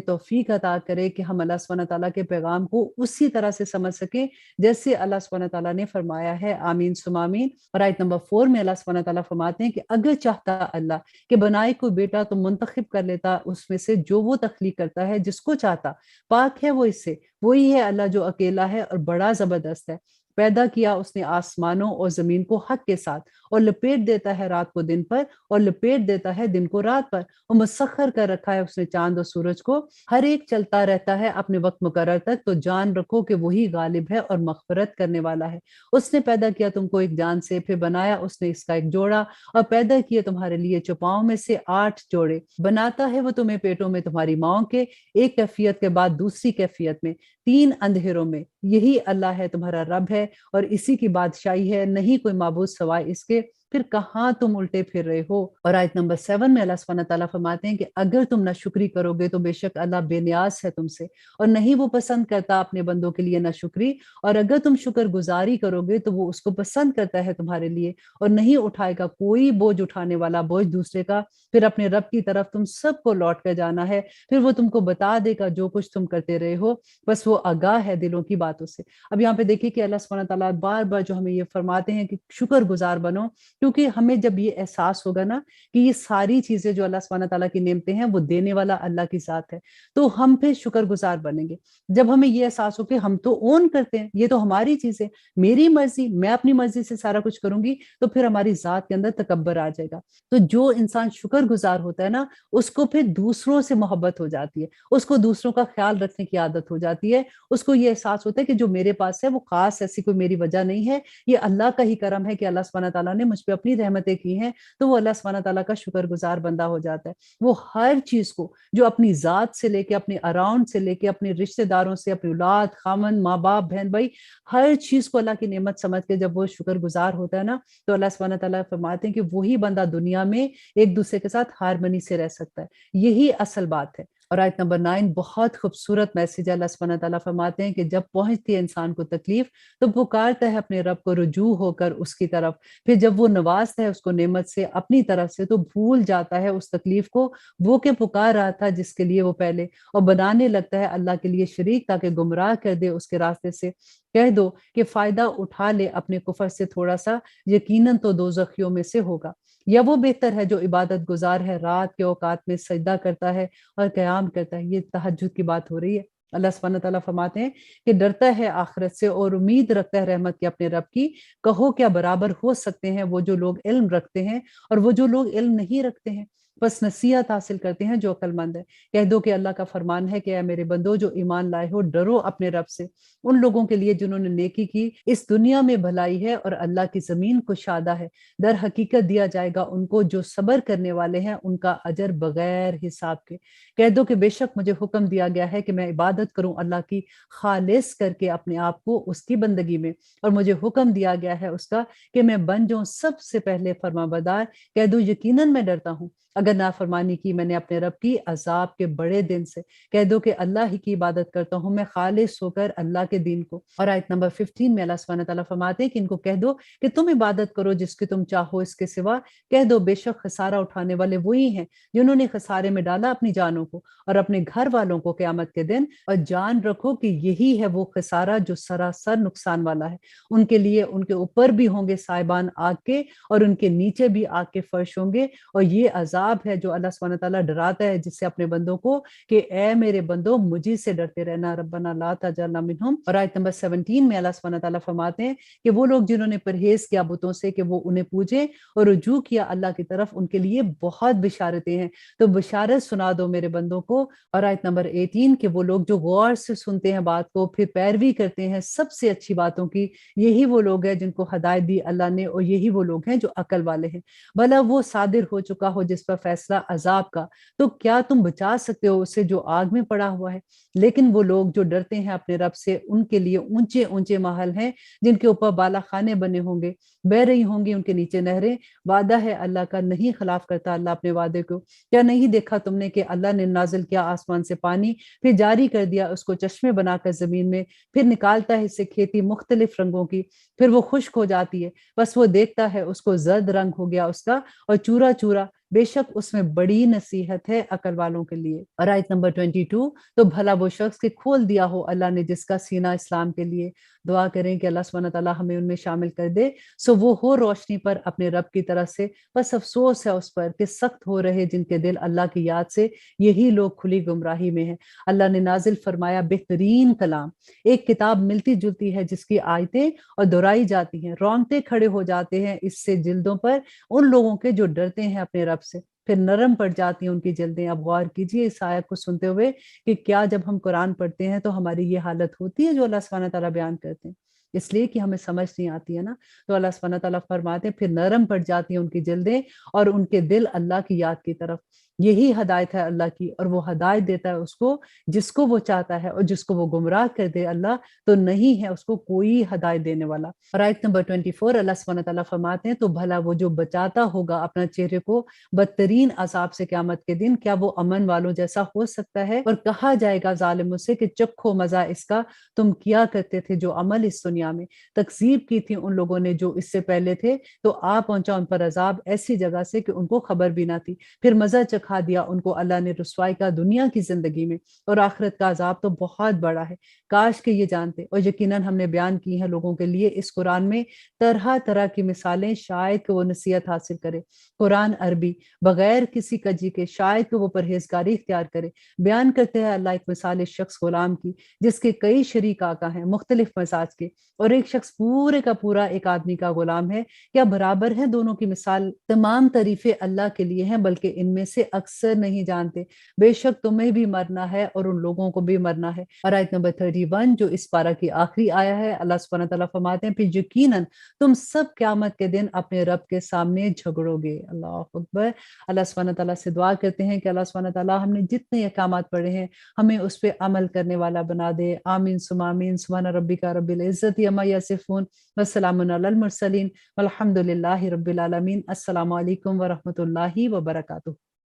توفیق عطا کرے کہ ہم اللہ سبحانہ تعالیٰ کے پیغام کو اسی طرح سے سمجھ سکیں جیسے اللہ سبحانہ تعالیٰ نے فرمایا ہے، آمین ثم آمین۔ اور آیت نمبر 4 میں اللہ سبحانہ تعالیٰ فرماتے ہیں کہ اگر چاہتا اللہ کہ بنائے کوئی بیٹا تو منتخب کر لیتا اس میں سے جو وہ تخلیق کرتا ہے جس کو چاہتا، پاک ہے وہ اس سے، وہی ہے اللہ جو اکیلا ہے اور بڑا زبردست ہے۔ پیدا کیا اس نے آسمانوں اور زمین کو حق کے ساتھ، اور لپیٹ دیتا ہے رات کو دن پر اور لپیٹ دیتا ہے دن کو رات پر، اور مسخر کر رکھا ہے اس نے چاند اور سورج کو، ہر ایک چلتا رہتا ہے اپنے وقت مقرر تک، تو جان رکھو کہ وہی غالب ہے اور مغفرت کرنے والا ہے۔ اس نے پیدا کیا تم کو ایک جان سے، پھر بنایا اس نے اس کا ایک جوڑا، اور پیدا کیے تمہارے لیے چوپاؤں میں سے 8 جوڑے، بناتا ہے وہ تمہیں پیٹوں میں تمہاری ماؤں کے، ایک کیفیت کے بعد دوسری کیفیت میں، 3 اندھیروں میں، یہی اللہ ہے تمہارا رب ہے اور اسی کی بادشاہی ہے، نہیں کوئی معبود سوائے اس کے، پھر کہاں تم الٹے پھر رہے ہو۔ اور آیت نمبر 7 میں اللہ سبحانہ تعالیٰ فرماتے ہیں کہ اگر تم ناشکری کرو گے تو بے شک اللہ بے نیاز ہے تم سے، اور نہیں وہ پسند کرتا اپنے بندوں کے لیے ناشکری، اور اگر تم شکر گزاری کرو گے تو وہ اس کو پسند کرتا ہے تمہارے لیے، اور نہیں اٹھائے گا کوئی بوجھ اٹھانے والا بوجھ دوسرے کا، پھر اپنے رب کی طرف تم سب کو لوٹ کر جانا ہے، پھر وہ تم کو بتا دے گا جو کچھ تم کرتے رہے ہو، بس وہ آگاہ ہے دلوں کی باتوں سے۔ اب یہاں پہ دیکھیے کہ اللہ سبحانہ تعالیٰ بار بار جو ہمیں یہ فرماتے ہیں کہ شکر گزار بنو، کیونکہ ہمیں جب یہ احساس ہوگا نا کہ یہ ساری چیزیں جو اللہ سبحانہ تعالیٰ کی نعمتیں ہیں وہ دینے والا اللہ کی ذات ہے، تو ہم پھر شکر گزار بنیں گے۔ جب ہمیں یہ احساس ہو کہ ہم تو اون کرتے ہیں، یہ تو ہماری چیز ہے، میری مرضی، میں اپنی مرضی سے سارا کچھ کروں گی، تو پھر ہماری ذات کے اندر تکبر آ جائے گا۔ تو جو انسان شکر گزار ہوتا ہے نا، اس کو پھر دوسروں سے محبت ہو جاتی ہے، اس کو دوسروں کا خیال رکھنے کی عادت ہو جاتی ہے، اس کو یہ احساس ہوتا ہے کہ جو میرے پاس ہے وہ خاص ایسی کوئی میری وجہ نہیں ہے، یہ اللہ کا ہی کرم ہے کہ اللہ سبحانہ تعالیٰ نے مجھ پہ اپنی رحمتیں کی ہیں، تو وہ اللہ سبحانہ تعالیٰ کا شکر گزار بندہ ہو جاتا ہے۔ وہ ہر چیز کو جو اپنی ذات سے لے کے، اپنے اراؤنڈ سے لے کے، اپنے رشتہ داروں سے، اپنی اولاد، خامن، ماں باپ، بہن بھائی، ہر چیز کو اللہ کی نعمت سمجھ کے جب وہ شکر گزار ہوتا ہے نا، تو اللہ سبحانہ تعالیٰ فرماتے ہیں کہ وہی بندہ دنیا میں ایک دوسرے کے ساتھ ہارمنی سے رہ سکتا ہے، یہی اصل بات ہے۔ اور آیت نمبر 9 بہت خوبصورت میسج ہے، اللہ سبحانہ تعالیٰ فرماتے ہیں کہ جب پہنچتی ہے انسان کو تکلیف تو پکارتا ہے اپنے رب کو رجوع ہو کر اس کی طرف، پھر جب وہ نوازتا ہے اس کو نعمت سے اپنی طرف سے تو بھول جاتا ہے اس تکلیف کو، وہ کہ پکار رہا تھا جس کے لیے وہ پہلے، اور بنانے لگتا ہے اللہ کے لیے شریک تاکہ گمراہ کر دے اس کے راستے سے۔ کہہ دو کہ فائدہ اٹھا لے اپنے کفر سے تھوڑا سا، یقیناً تو دوزخیوں میں سے ہوگا، یا وہ بہتر ہے جو عبادت گزار ہے، رات کے اوقات میں سجدہ کرتا ہے اور قیام کرتا ہے۔ یہ تہجد کی بات ہو رہی ہے۔ اللہ سبحانہ تعالیٰ فرماتے ہیں کہ ڈرتا ہے آخرت سے اور امید رکھتا ہے رحمت کی اپنے رب کی، کہو کیا برابر ہو سکتے ہیں وہ جو لوگ علم رکھتے ہیں اور وہ جو لوگ علم نہیں رکھتے ہیں، بس نصیحت حاصل کرتے ہیں جو عقل مند ہے۔ کہہ دو کہ اللہ کا فرمان ہے کہ اے میرے بندو جو ایمان لائے ہو، ڈرو اپنے رب سے، ان لوگوں کے لیے جنہوں نے نیکی کی اس دنیا میں بھلائی ہے اور اللہ کی زمین کشادہ ہے، در حقیقت دیا جائے گا ان کو جو صبر کرنے والے ہیں ان کا اجر بغیر حساب کے۔ کہہ دو کہ بے شک مجھے حکم دیا گیا ہے کہ میں عبادت کروں اللہ کی خالص کر کے اپنے آپ کو اس کی بندگی میں، اور مجھے حکم دیا گیا ہے اس کا کہ میں بن جاؤں سب سے پہلے فرما بردار۔ کہہ دو یقیناً میں ڈرتا ہوں اگر نافرمانی کی میں نے اپنے رب کی عذاب کے بڑے دن سے۔ کہہ دو کہ اللہ ہی کی عبادت کرتا ہوں میں خالص ہو کر اللہ کے دین کو۔ اور آیت نمبر 15 میں اللہ سبحانہ تعالیٰ فرماتے ہیں کہ ان کو کہہ دو کہ تم عبادت کرو جس کی تم چاہو اس کے سوا، کہہ دو بے شک خسارہ اٹھانے والے وہی ہیں جنہوں نے خسارے میں ڈالا اپنی جانوں کو اور اپنے گھر والوں کو قیامت کے دن، اور جان رکھو کہ یہی ہے وہ خسارہ جو سراسر نقصان والا ہے۔ ان کے لیے ان کے اوپر بھی ہوں گے سائبان آگ کے اور ان کے نیچے بھی آگ کے فرش ہوں گے، اور یہ عذاب खिताब है जो अल्लाह सुब्हानहू व तआला डराता है जिससे अपने बंदों को कि ए मेरे बंदो मुझी से डरते रहना, रब्बना ला तजअलना मिनहुम। और आयत नंबर 17 में अल्लाह सुब्हानहू व तआला फरमाते हैं कि वो लोग जिन्होंने परहेज किया बुतों से कि वो उन्हें पूजे और रुजू किया अल्लाह की तरफ, उनके लिए बहुत बिशारतें हैं। तो बिशारत सुना दो मेरे बंदों को। और आयत नंबर 18 कि वो लोग जो गौर से सुनते हैं बात को फिर पैरवी करते हैं सबसे अच्छी बातों की, यही वो लोग हैं जिनको हदायत दी अल्लाह ने और यही वो लोग हैं जो अकल वाले हैं। भला वो सादिर हो चुका हो जिस पर फैसला अजाब का, तो क्या तुम बचा सकते हो उसे जो आग में पड़ा हुआ है। लेकिन वो लोग जो डरते हैं अपने रब से, उनके लिए ऊंचे ऊंचे महल हैं जिनके ऊपर बाला खाने बने होंगे, बह रही होंगी उनके नीचे नहरें। वादा है अल्लाह का, नहीं खिलाफ करता अल्लाह अपने वादे को। क्या नहीं देखा तुमने कि अल्लाह ने नाजिल किया आसमान से पानी, फिर जारी कर दिया उसको चश्मे बनाकर जमीन में, फिर निकालता है इससे खेती मुख्तलिफ रंगों की, फिर वो खुश्क हो जाती है। बस वो देखता है उसको जर्द रंग हो गया उसका और चूरा चूरा, बेशक उसमें बड़ी नसीहत है अकल वालों के लिए। और आयत नंबर 22, तो भला वो शख्स के खोल दिया हो अल्लाह ने जिसका सीना इस्लाम के लिए। दुआ करें कि अल्लाह सुब्हानहू व तआला हमें उनमें शामिल कर दे। सो वो हो रोशनी पर अपने रब की तरफ से, बस अफसोस है उस पर कि सख्त हो रहे जिनके दिल अल्लाह की याद से, यही लोग खुली गुमराही में हैं। अल्लाह ने नाजिल फरमाया बेहतरीन कलाम, एक किताब मिलती जुलती है जिसकी आयतें और दोहराई जाती हैं, रोंगटे खड़े हो जाते हैं इससे जिल्दों पर उन लोगों के जो डरते हैं अपने रब से, फिर नरम पड़ जाती हैं उनकी जल्दें। अब गौर कीजिए इस आयत को सुनते हुए कि क्या जब हम कुरान पढ़ते हैं तो हमारी ये हालत होती है जो अल्लाह सुब्हानहू व तआला बयान करते हैं, इसलिए कि हमें समझ नहीं आती है ना। तो अल्लाह सुब्हानहू व तआला फरमाते हैं फिर नरम पड़ जाती हैं उनकी जल्दें और उनके दिल अल्लाह की याद की तरफ। यही हदायत है अल्लाह की, और वो हदायत देता है उसको जिसको वो चाहता है, और जिसको वो गुमराह कर दे अल्लाह, तो नहीं है उसको कोई हदायत देने वाला। और आयत नंबर 24 अल्लाह सुब्हानहू व तआला फरमाते हैं तो भला वो जो बचाता होगा अपना चेहरे को बदतरीन अजाब से क़यामत के दिन, क्या वो अमन वालों जैसा हो सकता है। और कहा जाएगा जालिमों से कि चखो मजा इसका, तुम किया करते थे जो अमल इस दुनिया में, तकजीब की थी उन लोगों ने जो इससे पहले थे, तो आ पहुंचा उन पर अजाब ऐसी जगह से कि उनको खबर भी ना थी। फिर मजा चखा दिया उनको अल्लाह ने रुसवाई का दुनिया की जिंदगी में, और आखिरत का अजाब तो बहुत बड़ा है। काश के ये जानते। और यकीनन हमने बयान की है लोगों के लिए इस कुरान में तरह तरह की मिसालें, शायद कि वो नसीहत हासिल करे। कुरान अरबी बगैर किसी कजी के, शायद कि वो परहेजगारी इख्तियार करे। बयान करते हैं अल्लाह एक मिसाल इस शख्स गुलाम की जिसके कई शरीक आका हैं मुख्तलिफ मजाज के, और एक शख्स पूरे का पूरा एक आदमी का गुलाम है। क्या बराबर है दोनों की मिसाल। तमाम तारीफें अल्लाह के लिए हैं, बल्कि इनमें से अक्सर नहीं जानते। बेशक तुम्हें भी मरना है और उन लोगों को भी मरना है। और आयत नंबर 31 जो इस पारा की आखिरी आया है, अल्लाह सुब्हानहू व तआला फरमाते हैं फिर यकीनन तुम सब क़यामत के दिन अपने रब के सामने झगड़ोगे। अल्लाह अकबर। अल्लाह सुब्हानहू व तआला से दुआ करते हैं कि अल्लाह सुब्हानहू व तआला हमने जितने अहकामात पढ़े हैं हमें उस पे अमल करने वाला बना दे। आमीन सुम्मा आमीन। सुब्हान रब्बिका रब्बिल इज्जति अम्मा यसिफून व सलामुन अलल मुरसलीन वल्हम्दुलिल्लाहि रब्बिल आलमीन। अस्सलामु अलैकुम व रहमतुल्लाहि व बरकातुहू।